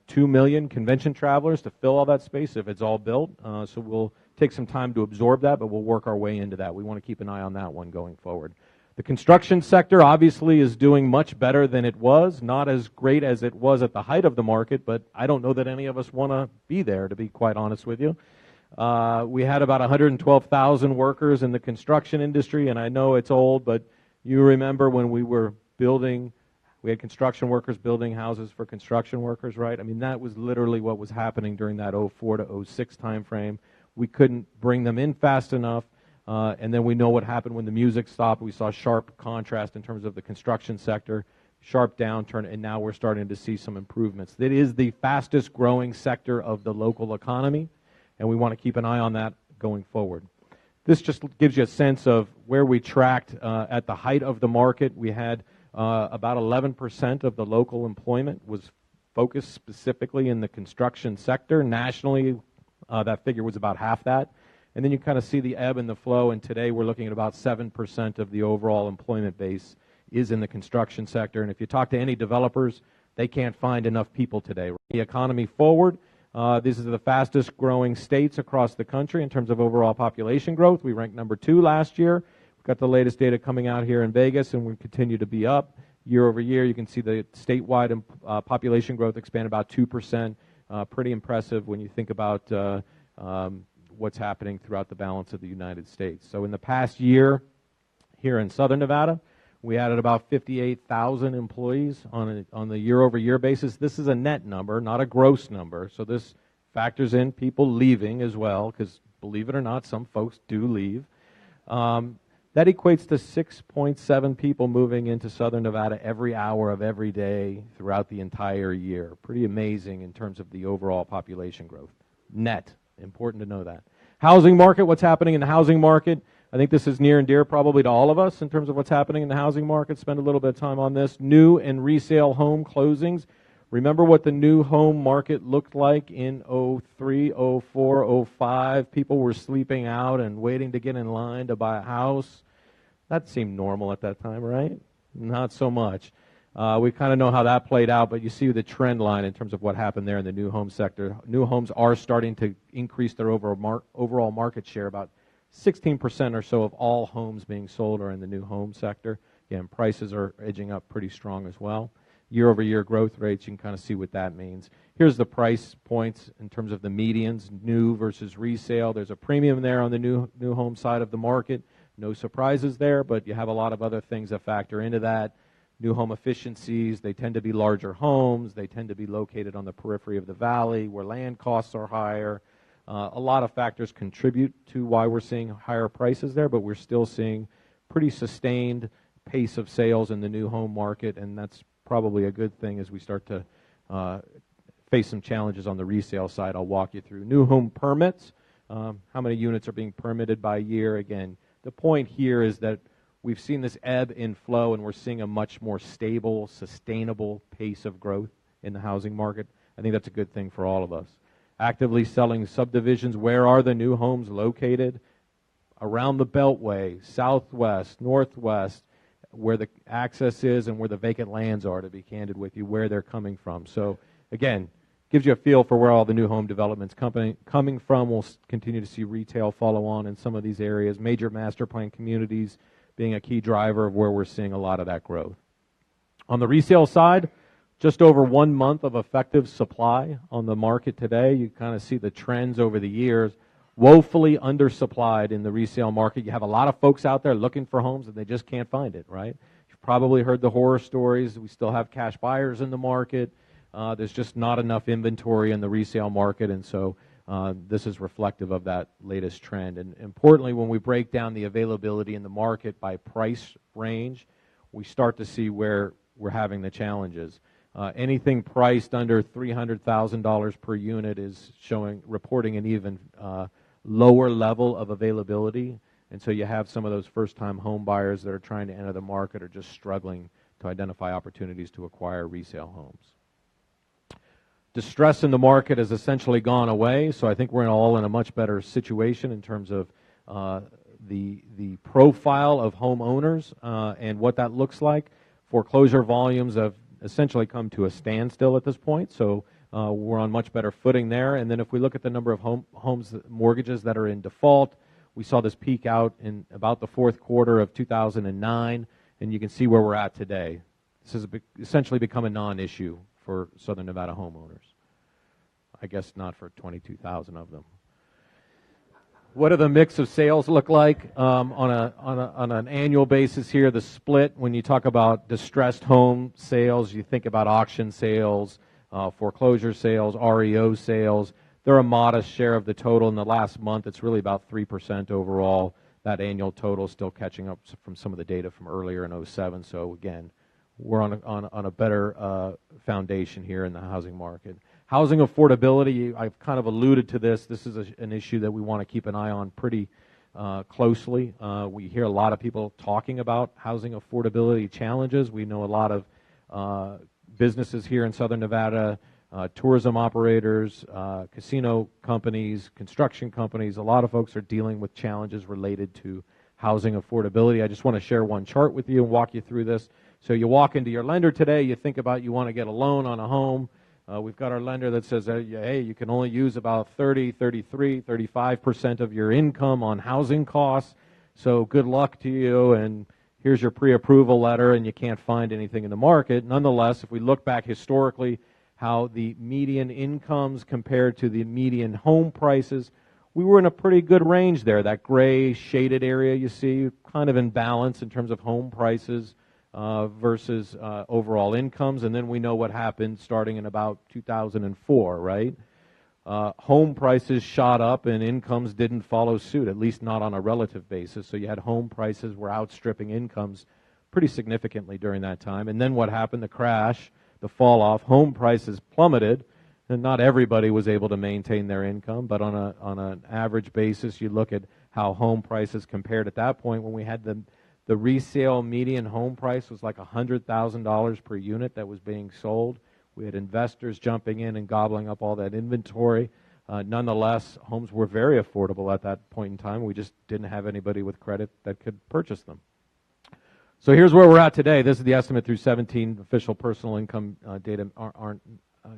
2 million convention travelers to fill all that space if it's all built. So we'll take some time to absorb that, but we'll work our way into that. We want to keep an eye on that one going forward. The construction sector obviously is doing much better than it was, not as great as it was at the height of the market, but I don't know that any of us want to be there, to be quite honest with you. We had about 112,000 workers in the construction industry, and I know it's old, but you remember when we were building, we had construction workers building houses for construction workers, right? I mean, that was literally what was happening during that 04 to 06 time frame. We couldn't bring them in fast enough, and then we know what happened when the music stopped. We saw sharp contrast in terms of the construction sector, sharp downturn, and now we're starting to see some improvements. It is the fastest growing sector of the local economy, and we want to keep an eye on that going forward. This just gives you a sense of where we tracked at the height of the market. We had about 11% of the local employment was focused specifically in the construction sector. Nationally, that figure was about half that. And then you kind of see the ebb and the flow, and today we're looking at about 7% of the overall employment base is in the construction sector. And if you talk to any developers, they can't find enough people today. The economy forward, these are the fastest growing states across the country in terms of overall population growth. We ranked number 2 last year. We've got the latest data coming out here in Vegas, and we continue to be up year over year. You can see the statewide population growth expand about 2%. Pretty impressive when you think about what's happening throughout the balance of the United States. So in the past year here in Southern Nevada, we added about 58,000 employees on the year-over-year basis. This is a net number, not a gross number. So this factors in people leaving as well, because believe it or not, some folks do leave. That equates to 6.7 people moving into Southern Nevada every hour of every day throughout the entire year. Pretty amazing in terms of the overall population growth. Net, important to know that. Housing market, what's happening in the housing market? I think this is near and dear probably to all of us in terms of what's happening in the housing market. Spend a little bit of time on this. New and resale home closings. Remember what the new home market looked like in 03, 04, 05? People were sleeping out and waiting to get in line to buy a house. That seemed normal at that time, right? Not so much. We kind of know how that played out, but you see the trend line in terms of what happened there in the new home sector. New homes are starting to increase their overall market share. About 16% or so of all homes being sold are in the new home sector. Again, prices are edging up pretty strong as well. Year-over-year growth rates, you can kind of see what that means. Here's the price points in terms of the medians, new versus resale. There's a premium there on the new home side of the market. No surprises there, but you have a lot of other things that factor into that. New home efficiencies, they tend to be larger homes. They tend to be located on the periphery of the valley where land costs are higher. A lot of factors contribute to why we're seeing higher prices there, but we're still seeing pretty sustained pace of sales in the new home market, and that's probably a good thing as we start to face some challenges on the resale side. I'll walk you through. New home permits, how many units are being permitted by year. Again, the point here is that we've seen this ebb and flow, and we're seeing a much more stable, sustainable pace of growth in the housing market. I think that's a good thing for all of us. Actively selling subdivisions. Where are the new homes located? Around the Beltway, southwest, northwest, where the access is and where the vacant lands are, to be candid with you, where they're coming from. So, again, gives you a feel for where all the new home development's coming from. We'll continue to see retail follow on in some of these areas. Major master plan communities being a key driver of where we're seeing a lot of that growth. On the resale side, just over 1 month of effective supply on the market today. You kind of see the trends over the years. Woefully undersupplied in the resale market. You have a lot of folks out there looking for homes and they just can't find it, right? You've probably heard the horror stories. We still have cash buyers in the market. There's just not enough inventory in the resale market, and so this is reflective of that latest trend. And importantly, when we break down the availability in the market by price range, we start to see where we're having the challenges. Anything priced under $300,000 per unit is reporting an even lower level of availability. And so you have some of those first-time home buyers that are trying to enter the market or just struggling to identify opportunities to acquire resale homes. Distress in the market has essentially gone away, so I think we're all in a much better situation in terms of the profile of homeowners and what that looks like. Foreclosure volumes have essentially come to a standstill at this point, so we're on much better footing there. And then if we look at the number of mortgages that are in default, we saw this peak out in about the fourth quarter of 2009, and you can see where we're at today. This has essentially become a non-issue for Southern Nevada homeowners. I guess not for 22,000 of them. What do the mix of sales look like on an annual basis here? The split, when you talk about distressed home sales, you think about auction sales, foreclosure sales, REO sales. They're a modest share of the total. In the last month, it's really about 3% overall. That annual total is still catching up from some of the data from earlier in 2007. So again, we're on a better foundation here in the housing market. Housing affordability, I've kind of alluded to this. This is an issue that we want to keep an eye on pretty closely. We hear a lot of people talking about housing affordability challenges. We know a lot of businesses here in Southern Nevada, tourism operators, casino companies, construction companies. A lot of folks are dealing with challenges related to housing affordability. I just want to share one chart with you and walk you through this. So you walk into your lender today, you think about you want to get a loan on a home. We've got our lender that says, hey, you can only use about 30, 33, 35% of your income on housing costs. So good luck to you, and here's your pre-approval letter, and you can't find anything in the market. Nonetheless, if we look back historically, how the median incomes compared to the median home prices, we were in a pretty good range there. That gray shaded area you see, kind of in balance in terms of home prices versus overall incomes. And then we know what happened starting in about 2004, right? Home prices shot up and incomes didn't follow suit, at least not on a relative basis. So you had home prices were outstripping incomes pretty significantly during that time. And then what happened? The crash, the fall off, home prices plummeted, and not everybody was able to maintain their income. But on an average basis, you look at how home prices compared at that point when we had the resale median home price was like $100,000 per unit that was being sold. We had investors jumping in and gobbling up all that inventory. Nonetheless, homes were very affordable at that point in time. We just didn't have anybody with credit that could purchase them. So here's where we're at today. This is the estimate through 17. Official personal income data aren't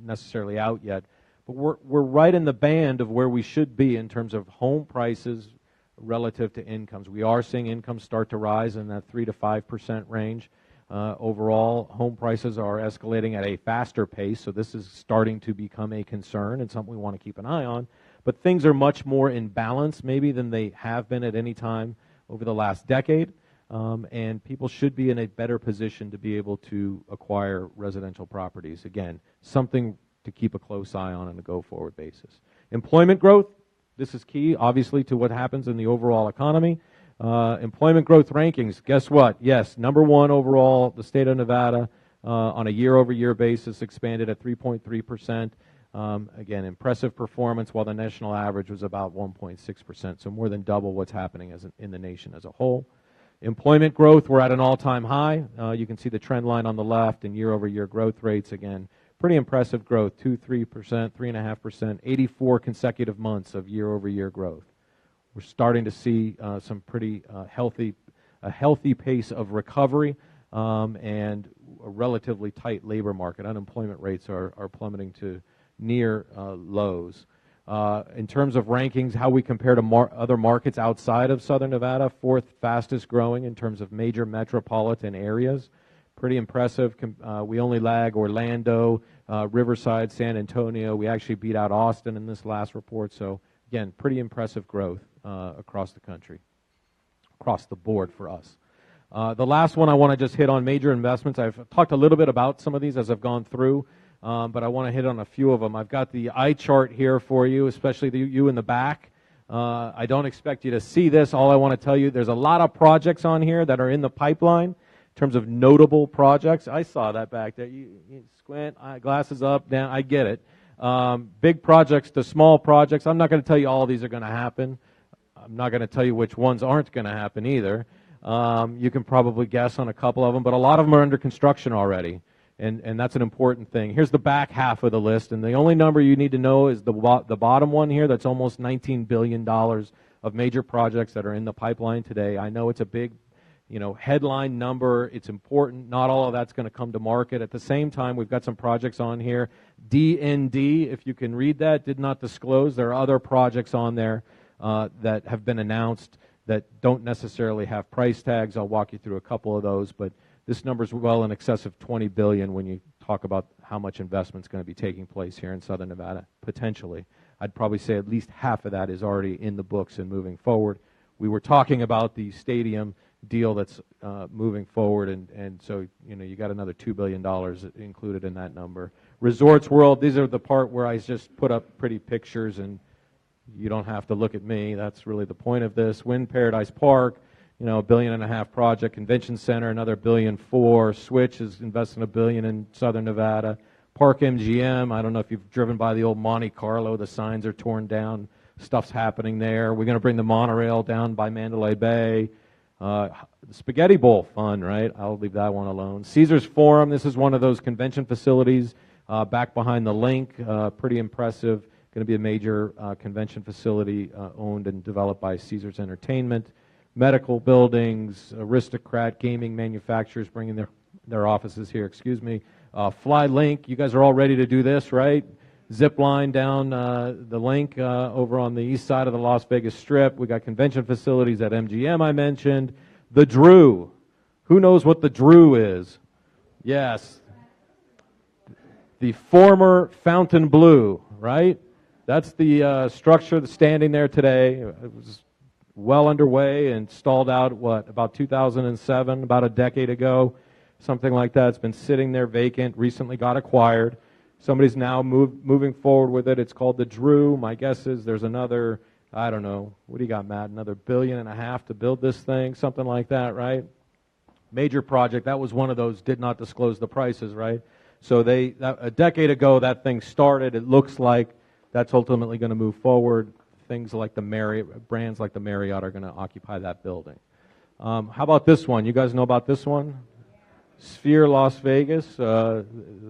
necessarily out yet. But we're right in the band of where we should be in terms of home prices relative to incomes. We are seeing incomes start to rise in that 3 to 5% range. Overall, home prices are escalating at a faster pace, so this is starting to become a concern and something we want to keep an eye on. But things are much more in balance maybe than they have been at any time over the last decade, and people should be in a better position to be able to acquire residential properties. Again, something to keep a close eye on a go-forward basis. Employment growth, this is key, obviously, to what happens in the overall economy. Employment growth rankings, guess what? Yes, number one overall, the state of Nevada on a year-over-year basis expanded at 3.3%. Again, impressive performance, while the national average was about 1.6%, so more than double what's happening in the nation as a whole. Employment growth, we're at an all-time high. You can see the trend line on the left and year-over-year growth rates. Again, pretty impressive growth, 2%, 3%, 3.5%, 84 consecutive months of year-over-year growth. We're starting to see some pretty healthy pace of recovery and a relatively tight labor market. Unemployment rates are plummeting to near lows. In terms of rankings, how we compare to other markets outside of Southern Nevada, fourth fastest growing in terms of major metropolitan areas. Pretty impressive. We only lag Orlando, Riverside, San Antonio. We actually beat out Austin in this last report. So again, pretty impressive growth across the country, across the board for us. The last one I want to just hit on, major investments. I've talked a little bit about some of these as I've gone through. but I want to hit on a few of them. I've got the eye chart here for you, especially you in the back. I don't expect you to see this. All I want to tell you, there's a lot of projects on here that are in the pipeline in terms of notable projects. I saw that back there. You squint, glasses up, down. I get it. Big projects to small projects. I'm not going to tell you all these are going to happen. I'm not going to tell you which ones aren't going to happen either. You can probably guess on a couple of them, but a lot of them are under construction already, and that's an important thing. Here's the back half of the list, and the only number you need to know is the bottom one here. That's almost $19 billion of major projects that are in the pipeline today. I know it's a big, headline number. It's important. Not all of that's going to come to market. At the same time, we've got some projects on here. DND, if you can read that, did not disclose. There are other projects on there that have been announced that don't necessarily have price tags. I'll walk you through a couple of those, but this number is well in excess of $20 billion when you talk about how much investment is going to be taking place here in Southern Nevada, potentially. I'd probably say at least half of that is already in the books and moving forward. We were talking about the stadium deal that's moving forward, and so you got another $2 billion included in that number. Resorts World, these are the part where I just put up pretty pictures, and you don't have to look at me. That's really the point of this. Wind Paradise Park, $1.5 billion project. Convention Center, another $1.4 billion. Switch is investing $1 billion in Southern Nevada. Park MGM, I don't know if you've driven by the old Monte Carlo. The signs are torn down. Stuff's happening there. We're going to bring the monorail down by Mandalay Bay. The Spaghetti Bowl, fun, right? I'll leave that one alone. Caesars Forum, this is one of those convention facilities back behind the link. Pretty impressive. Going to be a major convention facility owned and developed by Caesars Entertainment. Medical buildings, Aristocrat, gaming manufacturers bringing their offices here, Fly Link, you guys are all ready to do this, right? Zip line down the link over on the east side of the Las Vegas Strip. We got convention facilities at MGM I mentioned. The Drew. Who knows what the Drew is? Yes. The former Fontainebleau, right? That's the structure that's standing there today. It was well underway and stalled out, about 2007, about a decade ago, something like that. It's been sitting there vacant, recently got acquired. Somebody's now moving forward with it. It's called the Drew. My guess is there's another, I don't know, what do you got, Matt? Another $1.5 billion to build this thing, something like that, right? Major project. That was one of those did not disclose the prices, right? So a decade ago, that thing started. It looks like that's ultimately going to move forward. Things like the Marriott, brands like the Marriott are going to occupy that building. How about this one? You guys know about this one? Sphere Las Vegas, the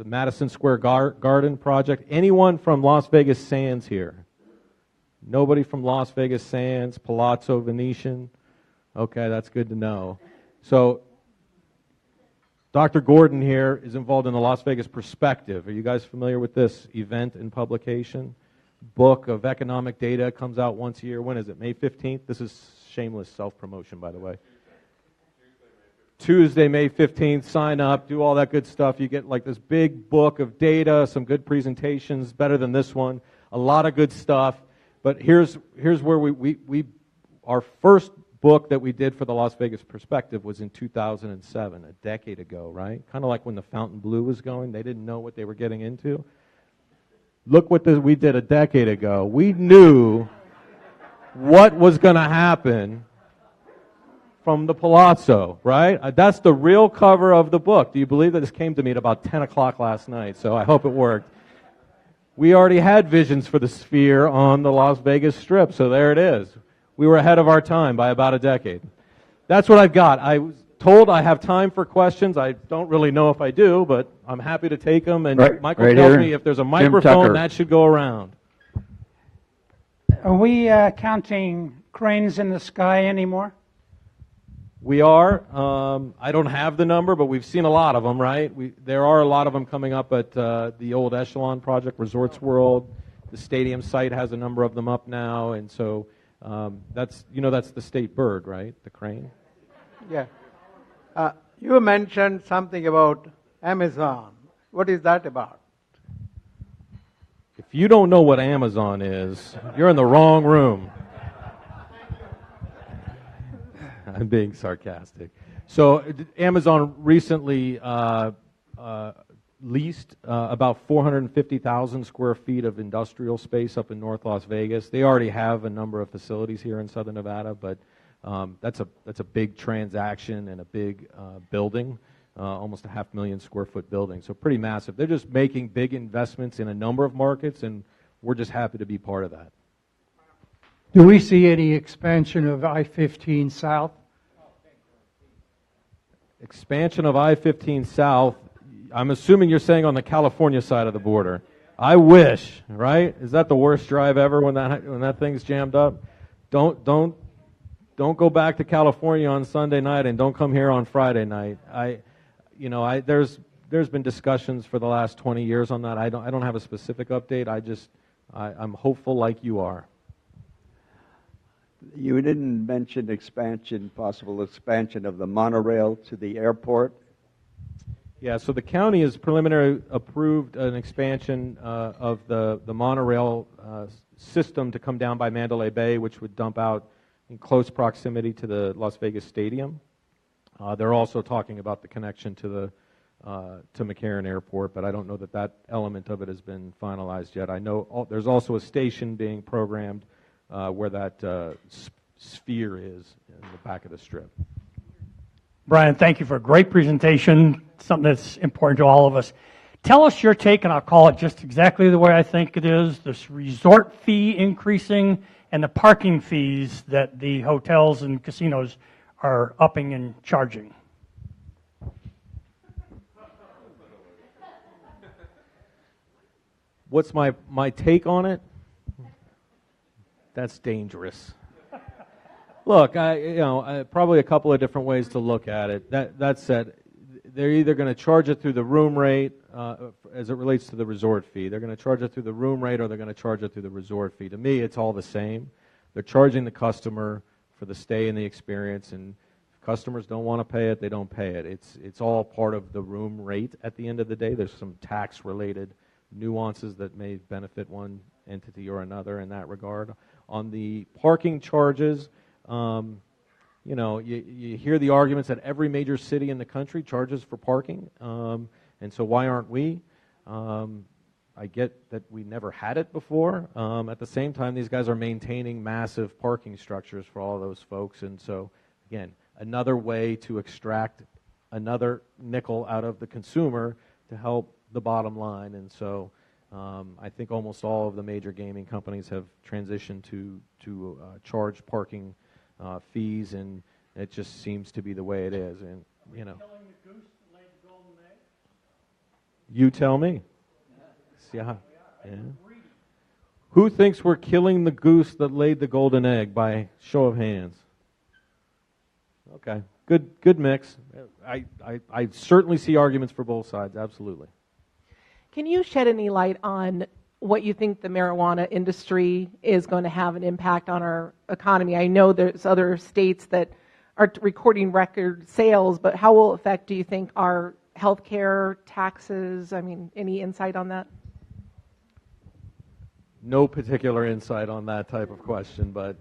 Madison Square Garden project. Anyone from Las Vegas Sands here? Nobody from Las Vegas Sands, Palazzo Venetian? Okay, that's good to know. So Dr. Gordon here is involved in the Las Vegas Perspective. Are you guys familiar with this event and publication? Book of economic data comes out once a year. When is it? May 15th? This is shameless self-promotion, by the way. Tuesday, May 15th, sign up, do all that good stuff. You get like this big book of data, some good presentations, better than this one, a lot of good stuff. But here's where our first book that we did for the Las Vegas Perspective was in 2007, a decade ago, right? Kind of like when the Fontainebleau was going, they didn't know what they were getting into. Look what we did a decade ago. We knew what was going to happen from the Palazzo, right? That's the real cover of the book. Do you believe that this came to me at about 10 o'clock last night? So I hope it worked. We already had visions for the Sphere on the Las Vegas Strip, so there it is. We were ahead of our time by about a decade. That's what I've got. I was told I have time for questions. I don't really know if I do, but I'm happy to take them. And Michael tells me if there's a microphone, that should go around. Are we counting cranes in the sky anymore? We are. I don't have the number, but we've seen a lot of them, right? There are a lot of them coming up at the old Echelon project, Resorts World. The stadium site has a number of them up now, and so that's the state bird, right? The crane. Yeah. You mentioned something about Amazon. What is that about? If you don't know what Amazon is, you're in the wrong room. I'm being sarcastic. So Amazon recently leased about 450,000 square feet of industrial space up in North Las Vegas. They already have a number of facilities here in Southern Nevada, but that's a big transaction and a big building, almost a 500,000 square foot building, so pretty massive. They're just making big investments in a number of markets, and we're just happy to be part of that. Do we see any expansion of I-15 South? Expansion of I-15 South, I'm assuming you're saying on the California side of the border. I wish, right? Is that the worst drive ever when that thing's jammed up? Don't go back to California on Sunday night and don't come here on Friday night. There's been discussions for the last 20 years on that. I don't have a specific update. I'm hopeful like you are. You didn't mention possible expansion of the monorail to the airport. Yeah, so the county has preliminarily approved an expansion of the monorail system to come down by Mandalay Bay, which would dump out in close proximity to the Las Vegas Stadium. They're also talking about the connection to McCarran Airport, but I don't know that element of it has been finalized yet. I know there's also a station being programmed where that sphere is in the back of the strip. Brian, thank you for a great presentation, something that's important to all of us. Tell us your take, and I'll call it just exactly the way I think it is, this resort fee increasing and the parking fees that the hotels and casinos are upping and charging. What's my take on it? That's dangerous. Look, probably a couple of different ways to look at it. That said, they're either going to charge it through the room rate as it relates to the resort fee. They're going to charge it through the room rate, or they're going to charge it through the resort fee. To me, it's all the same. They're charging the customer for the stay and the experience, and if customers don't want to pay it, they don't pay it. It's all part of the room rate at the end of the day. There's some tax-related nuances that may benefit one entity or another in that regard. On the parking charges, you hear the arguments that every major city in the country charges for parking, and so why aren't we? I get that we never had it before. At the same time, these guys are maintaining massive parking structures for all those folks, and so, again, another way to extract another nickel out of the consumer to help the bottom line, and so I think almost all of the major gaming companies have transitioned to charge parking fees, and it just seems to be the way it is. And you tell me. Yeah. Who thinks we're killing the goose that laid the golden egg? By show of hands. Okay, good mix. I certainly see arguments for both sides. Absolutely. Can you shed any light on what you think the marijuana industry is going to have an impact on our economy? I know there's other states that are recording record sales, but how will it affect, do you think, our healthcare, taxes? I mean, any insight on that? No particular insight on that type of question, but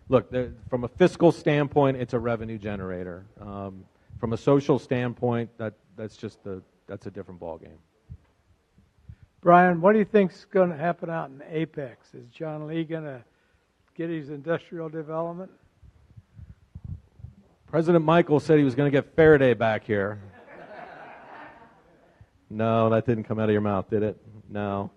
look, from a fiscal standpoint, it's a revenue generator. From a social standpoint, that's a different ballgame. Brian, what do you think is going to happen out in Apex? Is John Lee going to get his industrial development? President Michael said he was going to get Faraday back here. No, that didn't come out of your mouth, did it? No.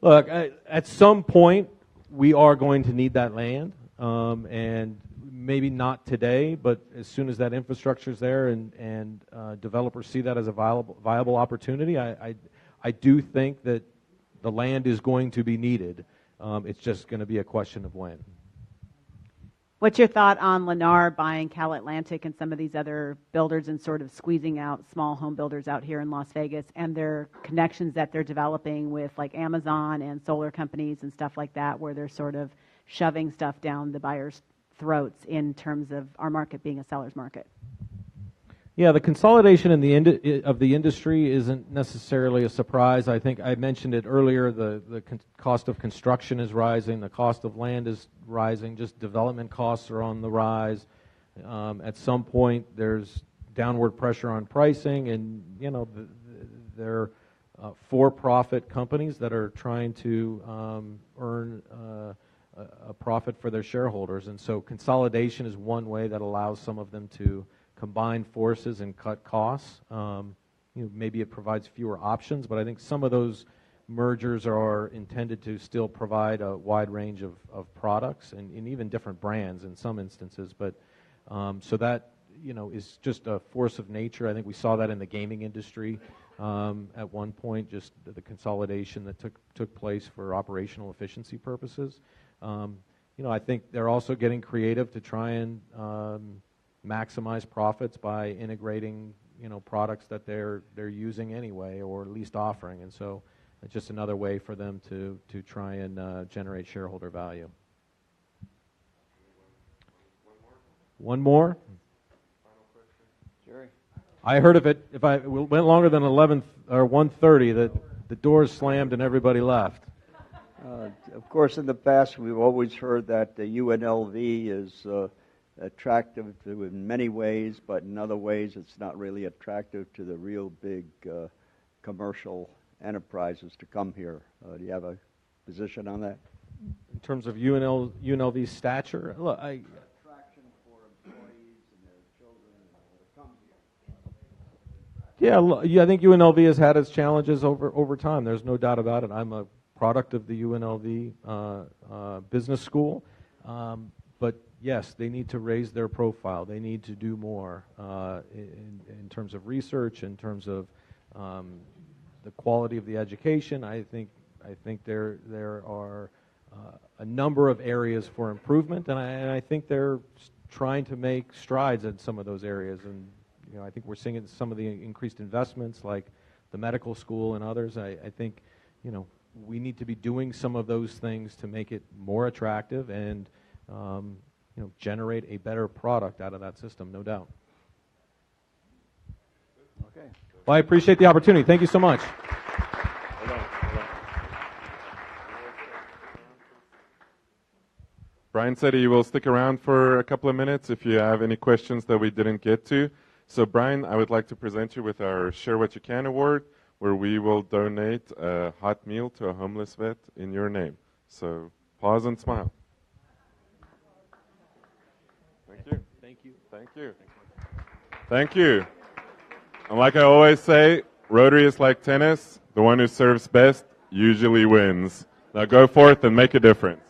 Look, at some point, we are going to need that land, and maybe not today, but as soon as that infrastructure is there and developers see that as a viable opportunity, I do think that the land is going to be needed. It's just going to be a question of when. What's your thought on Lennar buying Cal Atlantic and some of these other builders and sort of squeezing out small home builders out here in Las Vegas and their connections that they're developing with like Amazon and solar companies and stuff like that, where they're sort of shoving stuff down the buyers' throats in terms of our market being a seller's market? Yeah, the consolidation of the industry isn't necessarily a surprise. I think I mentioned it earlier. The cost of construction is rising. The cost of land is rising. Just development costs are on the rise. At some point, there's downward pressure on pricing, and for-profit companies that are trying to earn a profit for their shareholders. And so consolidation is one way that allows some of them to combine forces and cut costs. Maybe it provides fewer options, but I think some of those mergers are intended to still provide a wide range of products and even different brands in some instances. But so that is just a force of nature. I think we saw that in the gaming industry at one point, just the consolidation that took place for operational efficiency purposes. I think they're also getting creative to try and maximize profits by integrating products that they're using anyway, or at least offering. And so it's just another way for them to try and generate shareholder value. One more? Jerry. I heard if it went longer than 11 or 1:30 that the doors slammed and everybody left. Of course, in the past, we've always heard that the UNLV is attractive in many ways, but in other ways, it's not really attractive to the real big commercial enterprises to come here. Do you have a position on that? In terms of UNLV's stature, look, attraction for employees and their children to come here. Yeah, I think UNLV has had its challenges over time. There's no doubt about it. I'm a product of the UNLV business school, but yes, they need to raise their profile. They need to do more in terms of research, in terms of the quality of the education. I think there are a number of areas for improvement, and I think they're trying to make strides in some of those areas. And I think we're seeing some of the increased investments, like the medical school and others. I think we need to be doing some of those things to make it more attractive and generate a better product out of that system, no doubt. Okay. Well, I appreciate the opportunity. Thank you so much. Brian said he will stick around for a couple of minutes if you have any questions that we didn't get to. So, Brian, I would like to present you with our Share What You Can award, where we will donate a hot meal to a homeless vet in your name. So, pause and smile. Thank you. Thank you. Thank you. Thank you. And like I always say, Rotary is like tennis. The one who serves best usually wins. Now go forth and make a difference.